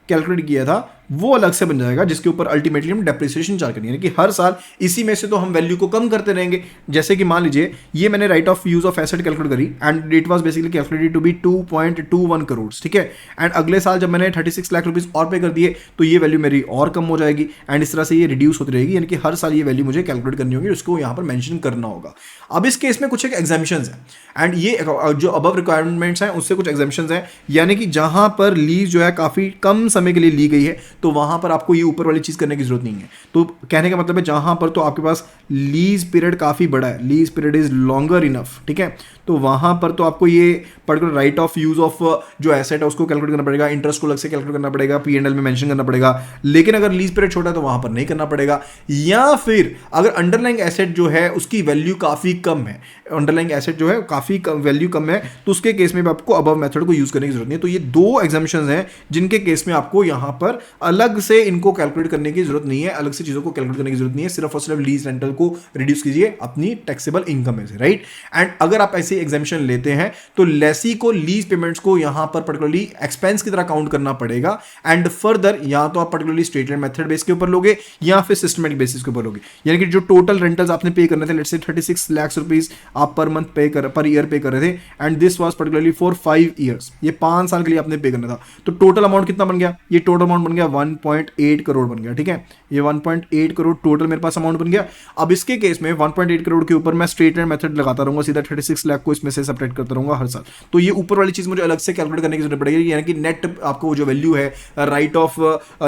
कैलकुलेट किया था, वो अलग से बन जाएगा जिसके ऊपर अल्टीमेटली हम डेप्रिसिएशन चार्ज करेंगे। यानी कि हर साल इसी में से तो हम वैल्यू को कम करते रहेंगे। जैसे कि मान लीजिए ये मैंने right of use of asset calculate करी and it was basically calculated to be 2.21 crore, ठीक है। एंड अगले साल जब मैंने 36 लाख रुपीज और पे कर दिए तो ये वैल्यू मेरी और कम हो जाएगी एंड इस तरह से ये रिड्यूस होती रहेगी। यानी कि हर साल ये वैल्यू मुझे कैलकुलेट करनी होगी, उसको यहाँ पर मेंशन करना होगा। अब इस केस में कुछ एक एग्जामिशंस हैं एंड ये जो अबव रिक्वायरमेंट्स हैं उससे कुछ एग्जामिशंस हैं, यानी कि जहां पर लीज जो है काफी कम समय के लिए ली गई है तो वहां पर आपको ये ऊपर वाली चीज करने की जरूरत नहीं है। तो कहने का मतलब है जहां पर तो आपके पास लीज पीरियड काफी बड़ा है, lease period is longer enough, ठीक है, तो वहां पर तो आपको ये particular right of use of जो एसेट है उसको कैलकुलेट करना पड़ेगा, इंटरेस्ट को अलग से कैलकुलेट करना पड़ेगा, P&L में मेंशन करना पड़ेगा। लेकिन अगर लीज पीरियड छोटा है तो वहां पर नहीं करना पड़ेगा। या फिर अगर अंडरलाइंग एसेट जो है उसकी वैल्यू काफी कम है, अंडरलाइंग एसेट जो है काफी वैल्यू कम है, तो उसके केस में भी आपको अबव मेथड को यूज करने की जरूरत नहीं है। तो ये दो एग्जाम्पशंस हैं जिनके केस में आपको यहां पर अलग से इनको कैलकुलेट करने की जरूरत नहीं है, अलग से चीजों को कैलकुलेट करने की जरूरत नहीं है। सिर्फ और सिर्फ लीज रेंटल को रिड्यूस कीजिए अपनी टैक्सेबल इनकम में से, राइट। एंड अगर आप ऐसे एग्जाम्पशन लेते हैं तो लेसी को लीज पेमेंट्स को यहां पर पर्टिकुलरली एक्सपेंस की तरह काउंट करना पड़ेगा। एंड फर्दर या तो आप particularly straight line method base के ऊपर लोगे या फिर सिस्टमेटिक बेसिस के ऊपर लोगे। यानी कि जो टोटल रेंटल्स आपने पे करने थे, लेट्स से 36 लाख रुपीस आप पर मंथ पर ईयर पे कर रहे थे, and this was particularly for 5 years, ये 5 साल के लिए आपने पे करना था। तो टोटल अमाउंट कितना बन गया? ये टोटल अमाउंट बन गया 1.8 करोड़ बन गया, ठीक है। ये 1.8 करोड़ टोटल मेरे पास अमाउंट बन गया। अब इसके केस में 1.8 करोड़ के ऊपर मैं स्ट्रेट लाइन मेथड लगाता रहूंगा, सीधा 36 लाख को इसमें से सेपरेट करता रहूंगा हर साल। तो ये ऊपर वाली चीज मुझे अलग से कैलकुलेट करने की जरूरत पड़ेगी, यानी कि नेट आपको जो वैल्यू है right of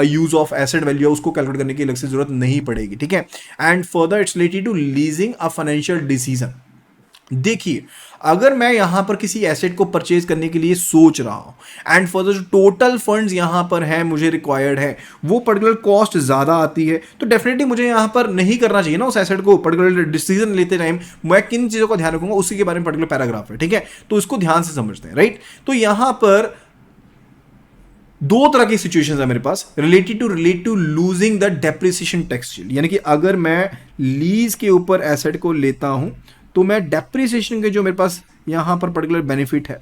use of asset value है उसको कैलकुलेट करने की अलग से जरूरत नहीं पड़ेगी, ठीक है। And further it's related to leasing a financial decision. देखिए, अगर मैं यहां पर किसी एसेट को परचेज करने के लिए सोच रहा हूं एंड फॉर द जो टोटल फंड्स यहां पर है मुझे रिक्वायर्ड है वो पर्टिकुलर कॉस्ट ज्यादा आती है, तो डेफिनेटली मुझे यहां पर नहीं करना चाहिए ना उस एसेट को। पर्टिकुलर डिसीजन लेते टाइम मैं किन चीजों का ध्यान रखूंगा उसी के बारे में पर्टिकुलर पैराग्राफ है, ठीक है। तो इसको ध्यान से समझते हैं, राइट। तो यहां पर दो तरह की सिचुएशंस है मेरे पास relate to losing the depreciation tax shield. यानी कि अगर मैं लीज के ऊपर एसेट को लेता हूं तो मैं डेप्रिसिएशन के जो मेरे पास यहां पर पर्टिकुलर बेनिफिट है,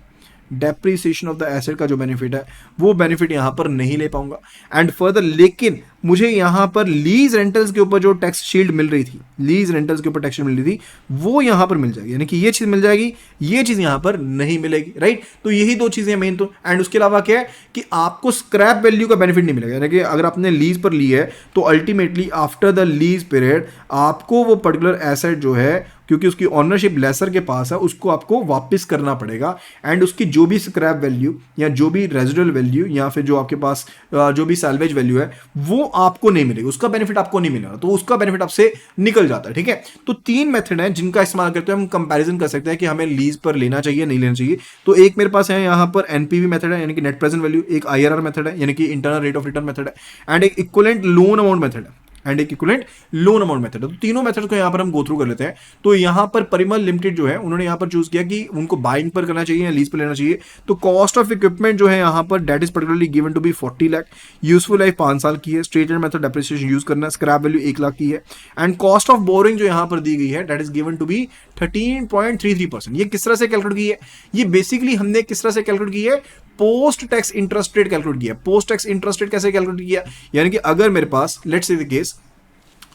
डेप्रिसिएशन ऑफ द एसेट का जो बेनिफिट है वो बेनिफिट यहां पर नहीं ले पाऊंगा। एंड फर्दर लेकिन मुझे यहां पर लीज रेंटल्स के ऊपर जो टैक्स शील्ड मिल रही थी, लीज रेंटल्स के ऊपर टैक्स शील्ड मिल रही थी, वो यहां पर मिल जाएगी। यानी कि ये चीज मिल जाएगी, ये चीज यहां पर नहीं मिलेगी, राइट। तो यही दो चीजें मेन। तो एंड उसके अलावा क्या है कि आपको स्क्रैप वैल्यू का बेनिफिट नहीं मिलेगा। यानी कि अगर आपने लीज पर ली है तो ultimately after the lease period आपको वो पर्टिकुलर एसेट जो है, क्योंकि उसकी ऑनरशिप लेसर के पास है, उसको आपको वापस करना पड़ेगा। एंड उसकी जो भी स्क्रैप वैल्यू या जो भी रेजिडुअल वैल्यू या फिर जो आपके पास जो भी सैल्वेज वैल्यू है वो आपको नहीं मिलेगी, उसका बेनिफिट आपको नहीं मिलेगा, तो उसका बेनिफिट आपसे निकल जाता है, ठीक है। तो 3 मेथड हैं जिनका इस्तेमाल करते हुए हम कंपैरिजन कर सकते हैं कि हमें लीज पर लेना चाहिए नहीं लेना चाहिए। तो एक मेरे पास है यहाँ पर एनपीवी मेथड है, यानी कि नेट प्रेजेंट वैल्यू, एक आईआरआर मेथड है यानी कि internal rate of return method है, एंड एक इक्विवेलेंट लोन अमाउंट मेथड है, एंड एक इक्विवेलेंट लोन अमाउंट मेथड है। तो तीनों मेथड को यहां पर हम गो थ्रू कर लेते हैं। तो यहां पर परिमल लिमिटेड जो है उन्होंने यहां पर चूज किया कि उनको बाइंग पर करना चाहिए या लीज पर लेना चाहिए। तो कॉस्ट ऑफ इक्विपमेंट जो है यहां पर दैट इज particularly given to be 40 lakh, useful life 5 साल की है, straight line method depreciation use करना, स्क्रैप वैल्यू 1 लाख की है, एंड कॉस्ट ऑफ बोरिंग जो यहां पर दी गई है that is given to be 13.33%। ये किस तरह से कैलकुलेट की है? ये बेसिकली हमने किस तरह से कैलकुलेट की है? Post tax interest rate calculate किया। पोस्ट टैक्स इंटरेस्ट रेट कैसे कैलकुलेट किया? यानी कि अगर मेरे पास लेट्स से द केस,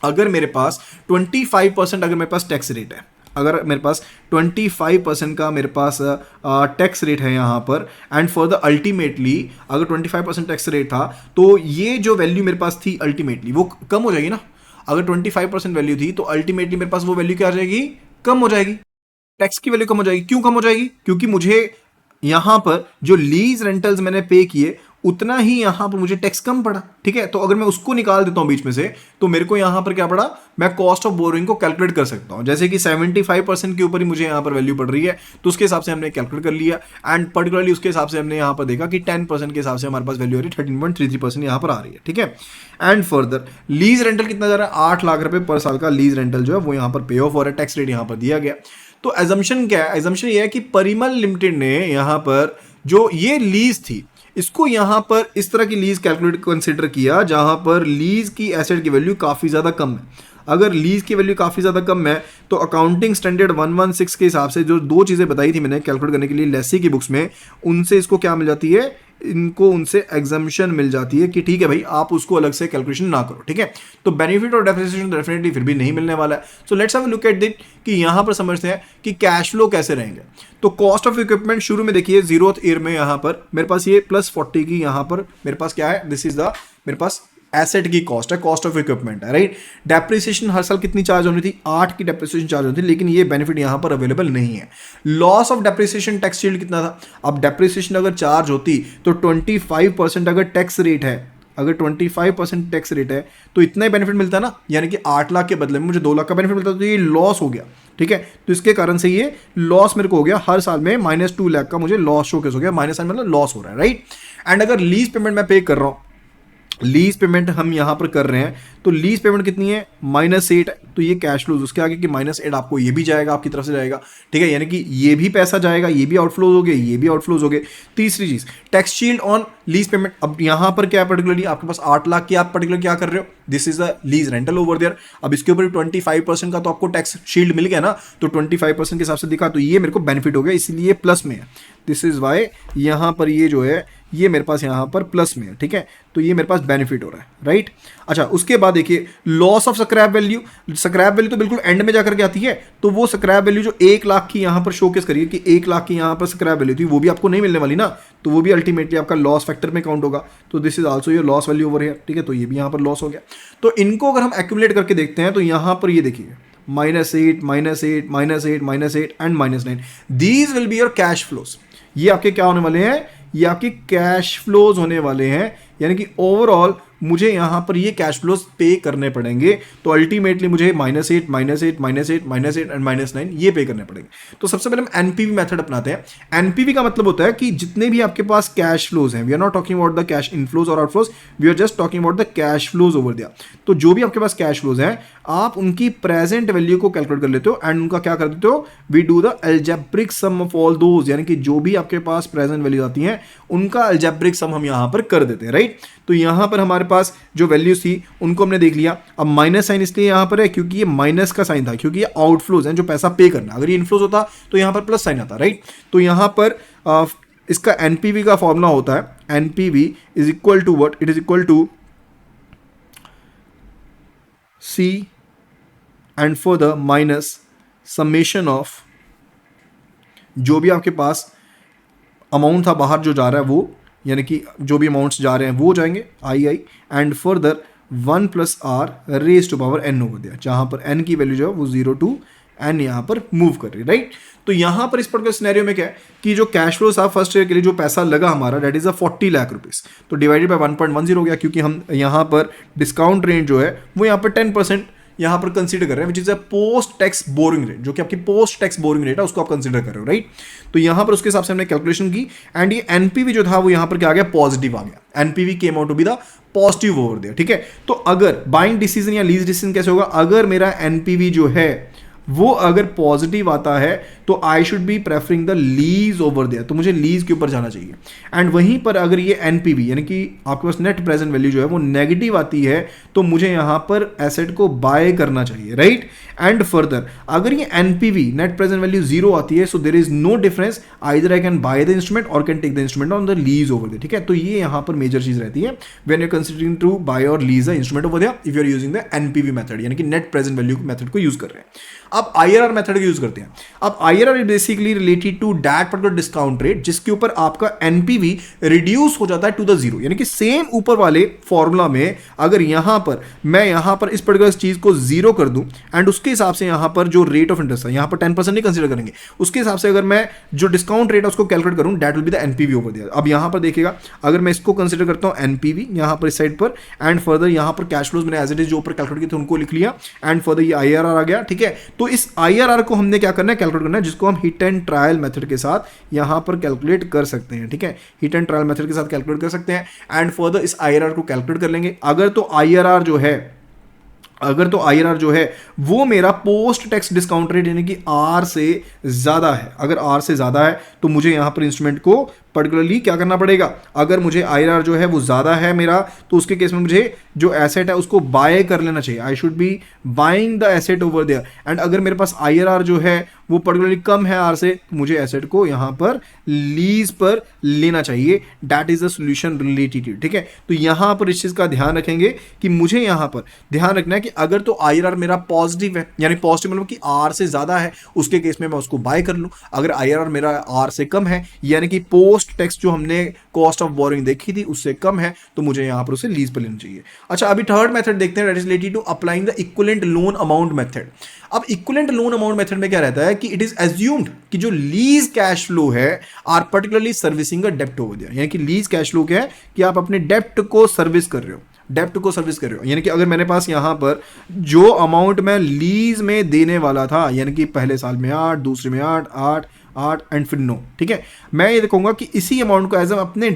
अगर मेरे पास 25% अगर मेरे पास टैक्स रेट है, अगर मेरे पास 25% का मेरे पास टैक्स रेट है यहाँ पर, एंड फॉर द अल्टीमेटली अगर 25% टैक्स रेट था तो ये जो वैल्यू मेरे पास थी अल्टीमेटली वो कम हो जाएगी ना। अगर 25% वैल्यू थी तो अल्टीमेटली मेरे पास वो वैल्यू क्या आ जाएगी? कम हो जाएगी, टैक्स की वैल्यू कम हो जाएगी। क्यों कम हो जाएगी? क्योंकि मुझे यहां पर जो लीज रेंटल्स मैंने पे किए उतना ही यहां पर मुझे टैक्स कम पड़ा, ठीक है। तो अगर मैं उसको निकाल देता हूं बीच में से तो मेरे को यहां पर क्या पड़ा? मैं कॉस्ट ऑफ बोरिंग को कैलकुलेट कर सकता हूं। जैसे कि 75% के ऊपर ही मुझे यहां पर वैल्यू पड़ रही है तो उसके हिसाब से हमने कैलकुलेट कर लिया, एंड पर्टिकुलरली उसके हिसाब से हमने यहां पर देखा कि 10% के हिसाब से हमारे पास वैल्यू आ रही है 13.33% यहां पर आ रही है, ठीक है। एंड फर्दर लीज रेंटल कितना जा रहा है? 8 लाख रुपए पर साल का लीज रेंटल जो है वो यहां पर पे ऑफ हो रहा है, टैक्स रेट यहां पर दिया गया। तो एजम्पशन क्या है? एजम्पशन ये है कि परिमल लिमिटेड ने यहां पर जो ये लीज थी इसको यहां पर इस तरह की लीज कैलकुलेट कंसिडर किया जहां पर लीज की एसेट की वैल्यू काफी ज्यादा कम है। अगर लीज की वैल्यू काफी ज्यादा कम है तो अकाउंटिंग स्टैंडर्ड 116 के हिसाब से जो दो चीजें बताई थी मैंने कैलकुलेट करने के लिए लेसी की बुक्स में, उनसे इसको क्या मिल जाती है? इनको उनसे एग्जाम्पशन मिल जाती है कि ठीक है भाई आप उसको अलग से कैलकुलेशन ना करो, ठीक है। तो बेनिफिट और डेप्रिसिएशन डेफिनेटली फिर भी नहीं मिलने वाला है। So let's have a look at it कि यहां पर समझते हैं कि कैश फ्लो कैसे रहेंगे। तो कॉस्ट ऑफ इक्विपमेंट शुरू में देखिए 0th ईयर में यहां पर मेरे पास ये +40 की यहां पर मेरे पास क्या है? दिस इज द मेरे पास एसेट की कॉस्ट है, कॉस्ट ऑफ इक्विपमेंट है, राइट। डेप्रिसिएशन हर साल कितनी चार्ज होनी थी? 8 की डेप्रिसिएशन चार्ज होनी थी, लेकिन ये बेनिफिट यहां पर अवेलेबल नहीं है। Loss of depreciation tax shield कितना था? अब डेप्रिसिएशन अगर चार्ज होती तो 25% अगर टैक्स रेट है अगर 25% टैक्स रेट है तो इतना ही बेनिफिट मिलता है ना, यानी कि 8 लाख के बदले में मुझे 2 लाख का बेनिफिट मिलता है, तो ये लॉस हो गया। ठीक है, तो इसके कारण से ये लॉस मेरे को हो गया, हर साल में -2 लाख का मुझे लॉस शोकेस हो गया, माइनस मतलब लॉस हो रहा है, राइट। एंड अगर लीज पेमेंट मैं पे कर रहा हूँ, लीज पेमेंट हम यहां पर कर रहे हैं, तो लीज पेमेंट कितनी है, -8, तो ये कैश फ्लोज उसके आगे कि -8 आपको ये भी जाएगा, आपकी तरफ से जाएगा। ठीक है, यानी कि ये भी पैसा जाएगा, ये भी आउटफ्लोज हो गए, ये भी आउटफ्लोज हो गए। तीसरी चीज, tax shield on lease payment. अब यहां पर क्या पर्टिकुलरली आपके पास 8 लाख की आप पर्टिकुलर क्या कर रहे हो, this is the lease rental over there. अब इसके ऊपर 25% का तो आपको टैक्स शील्ड मिल गया ना, तो 25% के हिसाब से दिखा, तो ये मेरे को बेनिफिट हो गया, इसलिए प्लस में है। दिस इज वाई यहां पर ये जो है ये मेरे पास यहाँ पर प्लस में है। ठीक है, तो ये मेरे पास बेनिफिट हो रहा है, राइट। अच्छा, उसके बाद देखिए loss of scrap value. Scrap value तो बिल्कुल एंड में जाकर के आती है, तो वो स्क्रैप वैल्यू जो 1 लाख की यहाँ पर शोकेस करिए कि 1 लाख की यहाँ पर स्क्रैप वैल्यू थी, वो भी आपको नहीं मिलने वाली ना, तो वो भी अल्टीमेटली आपका लॉस फैक्टर में काउंट होगा। तो this is also your loss value over here. ठीक है, तो ये भी यहाँ पर लॉस हो गया। तो इनको अगर हम एक्यूमुलेट करके देखते हैं तो यहाँ पर ये देखिए -8, -8, -8, -8 and -9, these will be your cash flows. ये आपके क्या होने वाले हैं, ये आपके कैश फ्लोज होने वाले हैं, यानी कि ओवरऑल मुझे यहां पर ये कैश फ्लोज पे करने पड़ेंगे। तो अल्टीमेटली मुझे -8, -8, -8, -8 एंड -9 ये पे करने पड़ेंगे। तो सबसे पहले हम एनपीवी मेथड अपनाते हैं। एनपीवी का मतलब होता है कि जितने भी आपके पास कैश फ्लोज हैं, we are not talking about the cash inflows और outflows, we are just talking about the cash flows over there. तो जो भी आपके पास कैश फ्लोज हैं, आप उनकी प्रेजेंट वैल्यू को कैलकुलेट कर लेते हो एंड उनका क्या कर देते हो, we do the algebraic sum of all those, यानी कि जो भी आपके पास प्रेजेंट वैल्यू आती हैं उनका अलजेब्रिक सम हम यहां पर कर देते हैं, राइट। तो यहां पर हमारे पास जो वैल्यूज थी उनको हमने देख लिया। अब माइनस साइन इसलिए यहां पर है क्योंकि ये माइनस का साइन था, क्योंकि ये आउटफ्लोज हैं जो पैसा पे करना। अगर ये इनफ्लोज होता तो यहां पर प्लस साइन आता, राइट। तो यहां पर इसका एनपीवी का फॉर्मूला होता है, NPV is equal to what, it is equal to C and for the minus summation of जो भी आपके पास अमाउंट था बाहर जो जा रहा है वो, यानी कि जो भी अमाउंट्स जा रहे हैं वो जाएंगे I and further 1 + r raise to power n over there, जहां पर n की वैल्यू जो है वो 0 to n यहां पर मूव कर रही है, राइट। तो यहां पर इस पर्टिकुलर सिनेरियो में क्या है कि जो कैश फ्लो था फर्स्ट ईयर के लिए जो पैसा लगा हमारा, डेट इज 40 लाख रुपीस, तो डिवाइडेड बाय 1.10 हो गया, क्योंकि हम यहां पर डिस्काउंट रेट जो है वो यहां पर 10% यहां पर कंसीडर कर रहे हैं, which is a post tax boring rate, जो कि आपकी पोस्ट टैक्स बोरिंग रेट है उसको आप कंसीडर कर रहे हो, राइट। तो यहां पर उसके हिसाब से हमने कैलकुलेशन की एंड ये एनपीवी जो था वो यहां पर क्या आ गया, पॉजिटिव आ गया। NPV came out to be the positive over there, ठीक है। तो अगर बाइंग डिसीजन या लीज डिसीजन कैसे होगा, अगर मेरा एनपीवी जो है वो अगर पॉजिटिव आता है तो I should be preferring the lease over there, तो मुझे लीज के ऊपर जाना चाहिए। एंड वहीं पर अगर ये एनपीवी यानी कि आपके पास नेट प्रेजेंट वैल्यू जो है वो नेगेटिव आती है तो मुझे यहां पर एसेट को बाय करना चाहिए, राइट। एंड फर्दर अगर ये एनपीवी नेट प्रेजेंट वैल्यू 0 आती है, so there is no difference, either I can buy the instrument और can take the instrument on the lease over there, ठीक है। तो ये यहां पर मेजर चीज रहती है when you considering to buy और lease the instrument over there if you are using the NPV method, यानी कि नेट प्रेजेंट वैल्यू मेथड को यूज कर रहे हैं। अब आईआरआर मेथड यूज करते हैं। अब IRR is basically related to that particular discount rate जिसके ऊपर आपका एनपीवी रिड्यूस हो जाता है टू द 0, यानी कि सेम ऊपर वाले फॉर्मूला में अगर यहां पर मैं यहां पर इस पर्टिकुलर चीज को 0 कर दूं एंड उसके हिसाब से यहां पर जो रेट ऑफ इंटरेस्ट है यहां पर 10% नहीं कंसीडर करेंगे, उसके हिसाब से अगर मैं जो डिस्काउंट रेट है उसको कैलकुलेट करूं, that will be the NPV over there. अब यहां पर देखिएगा अगर मैं इसको कंसीडर करता हूं एनपीवी यहां पर इस साइड पर एंड फर्दर यहां पर कैश फ्लोज मैंने एज इट इज जो ऊपर कैलकुलेट किए थे उनको लिख लिया एंड फर्दर ये आईआरआर आ गया, ठीक है। तो इस आईआरआर को हमने क्या करना है, कैलकुलेट करना है, जिसको हम हिट एंड ट्रायल मेथड के साथ यहां पर कैलकुलेट कर सकते हैं, ठीक है। हिट एंड ट्रायल मेथड के साथ कैलकुलेट कर सकते हैं एंड फर्दर इस आईआरआर को कैलकुलेट कर लेंगे। अगर तो आईआरआर जो है वो मेरा पोस्ट टैक्स डिस्काउंट रेट यानी कि आर से ज्यादा है, अगर आर से ज्यादा है तो मुझे यहां पर इंस्ट्रूमेंट को पर्टिकुलरली क्या करना पड़ेगा, अगर मुझे आईआरआर जो है वो ज़्यादा है मेरा तो उसके केस में मुझे जो एसेट है उसको बाय कर लेना चाहिए, I should be buying the asset over there. And अगर मेरे पास आईआरआर जो है वो पर्टिकुलरली कम है आर से तो मुझे एसेट को यहाँ पर लीज पर लेना चाहिए, that is the solution related, ठीक है। तो यहाँ पर इस चीज़ का ध्यान रखेंगे कि मुझे यहाँ पर ध्यान रखना है कि अगर तो आईआरआर मेरा पॉजिटिव है यानी पॉजिटिव मतलब कि आर से ज़्यादा है उसके केस में मैं उसको बाय कर लूँ, अगर आईआरआर मेरा आर से कम है यानी कि पोस्ट पोस्ट टैक्स जो हमने कॉस्ट ऑफ बोरिंग देखी थी उससे कम है, तो मुझे यहाँ पर उसे लीज पर लेना चाहिए। अच्छा, अभी थर्ड मेथड देखते हैं, that is related to applying the equivalent loan amount method. अब इक्विवेलेंट लोन अमाउंट मेथड में क्या रहता है कि इट इज एज्यूम्ड कि जो लीज कैश फ्लो है आर पर्टिकुलरली सर्विसिंग अ डेप्ट ओवर देयर, यानी कि लीज कैश फ्लो क्या है कि आप अपने डेप्ट को सर्विस कर रहे हो, डेप्ट को सर्विस कर रहे हो। यानी कि अगर मेरे पास यहां पर जो अमाउंट मैं लीज में देने वाला था, यानी कि पहले साल में 8, दूसरे में 8 एंड फिर 9, ठीक है, मैं ये देखूंगा कि इसी अमाउंट को एज अपने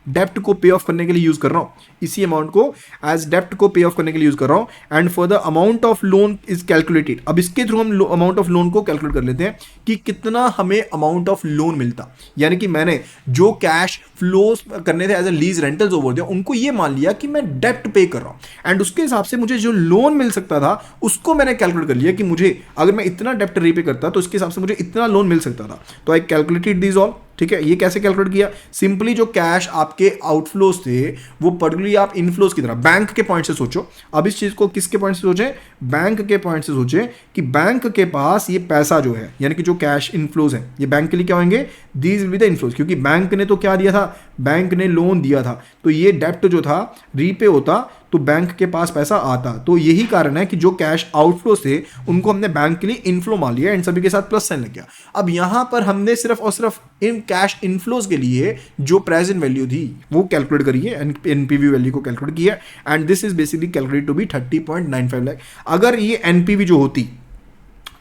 डेप्ट को पे ऑफ करने के लिए यूज कर रहा हूं, इसी अमाउंट को एज डेप्ट को पे ऑफ करने के लिए यूज कर रहा हूं। And for the amount of loan is calculated, अब इसके थ्रू हम अमाउंट ऑफ लोन को कैलकुलेट कर लेते हैं कि कितना हमें अमाउंट ऑफ लोन मिलता। यानी कि मैंने जो कैश फ्लोज करने थे as a lease rentals over दिया, उनको ये मान लिया कि मैं डेप्ट पे कर रहा हूं, एंड उसके हिसाब से मुझे जो लोन मिल सकता था उसको मैंने कैलकुलेट कर लिया कि मुझे अगर मैं इतना डेप्ट रीपे करता तो उसके हिसाब से मुझे इतना लोन मिल सकता था। तो आई कैलकुलेटेड दिस ऑल, ठीक है। ये कैसे कैलकुलेट किया? सिंपली जो कैश आपके आउटफ्लोज थे वो पर्टिकुलरली आप इनफ्लोज की तरह बैंक के पॉइंट से सोचो। अब इस चीज को किसके पॉइंट से सोचें? बैंक के पॉइंट से सोचें कि बैंक के पास ये पैसा जो है, यानी कि जो कैश इनफ्लोज है, ये बैंक के लिए क्या होंगे? These will be the inflows, क्योंकि बैंक ने तो क्या दिया था? बैंक ने लोन दिया था, तो ये डेप्ट जो था रीपे होता तो बैंक के पास पैसा आता। तो यही कारण है कि जो कैश आउटफ्लोज थे उनको हमने बैंक के लिए इनफ्लो मान लिया, इन सभी के साथ प्लस साइन लग गया। अब यहां पर हमने सिर्फ और सिर्फ इन कैश इनफ्लोज के लिए जो प्रेजेंट वैल्यू थी वो कैलकुलेट करी है, एनपीवी वैल्यू को कैलकुलेट किया, and this is basically calculate to be 30.95 lakh. अगर ये एनपीवी जो होती,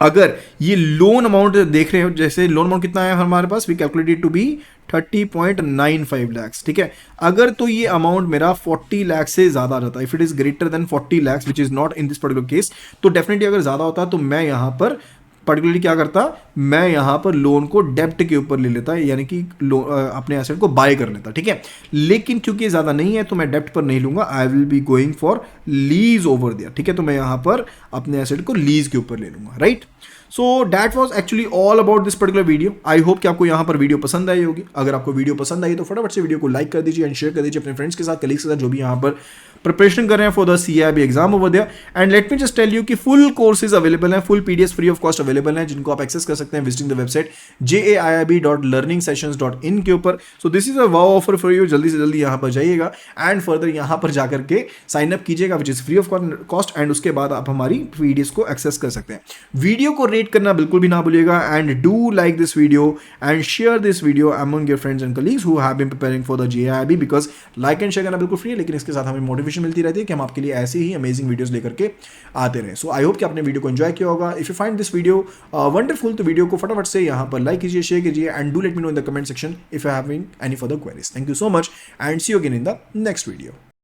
अगर ये लोन अमाउंट देख रहे हो, जैसे लोन अमाउंट कितना है हमारे पास, we calculated to be 30.95 lakh, ठीक है। अगर तो ये अमाउंट मेरा 40 लाख से ज्यादा आ जाता, if it is greater than 40 lakh which is not in this particular case, तो डेफिनेटली अगर ज्यादा होता तो मैं यहां पर पर्टिकुलरली क्या करता, मैं यहां पर लोन को डेप्ट के ऊपर ले लेता, यानी कि अपने एसेट को बाय कर लेता, ठीक है। लेकिन क्योंकि ज्यादा नहीं है तो मैं डेप्ट पर नहीं लूंगा, I will be going for lease over there, ठीक है। तो मैं यहां पर अपने एसेट को लीज के ऊपर ले लूंगा, right. So that was actually all about this particular video. I hope कि आपको यहाँ पर वीडियो पसंद आई होगी। अगर आपको वीडियो पसंद आई तो फटाफट से वीडियो को लाइक कर दीजिए एंड शेयर कर दीजिए अपने फ्रेंड्स के साथ, कलीग्स के साथ, जो भी यहाँ पर प्रिपरेशन कर रहे हैं for the CIB exam over there. And let me just tell you कि फुल कोर्सेज अवेलेबल हैं, full PDFs free of cost available हैं, जिनको आप एक्सेस कर सकते हैं विजिटिंग द वेबसाइट jaiib.learningsessions.in के ऊपर। सो this is a wow offer for you, जल्दी से जल्दी यहाँ पर जाइएगा एंड फर्दर यहाँ पर जाकर के साइन अप कीजिएगा which is free of cost, and उसके बाद आप हमारी PDFs को एक्सेस कर सकते हैं। वीडियो को रेट करना बिल्कुल भी ना भूलिएगा, and do like this video and share this video among your friends and colleagues who have been preparing for the JIB, because like and share करना बिल्कुल फ्री है, लेकिन इसके साथ हमें मोटिवेशन मिलती रहती है कि हम आपके लिए ऐसे ही अमेजिंग वीडियोस लेकर के आते रहे। सो आई होप कि आपने वीडियो को एंजॉय किया होगा। If you find this video wonderful तो वीडियो को फटाफट से यहाँ पर लाइक कीजिए, शेयर कीजिए, and do let me know in the comment section if you having any further queries. Thank you so much and see you again in the next video.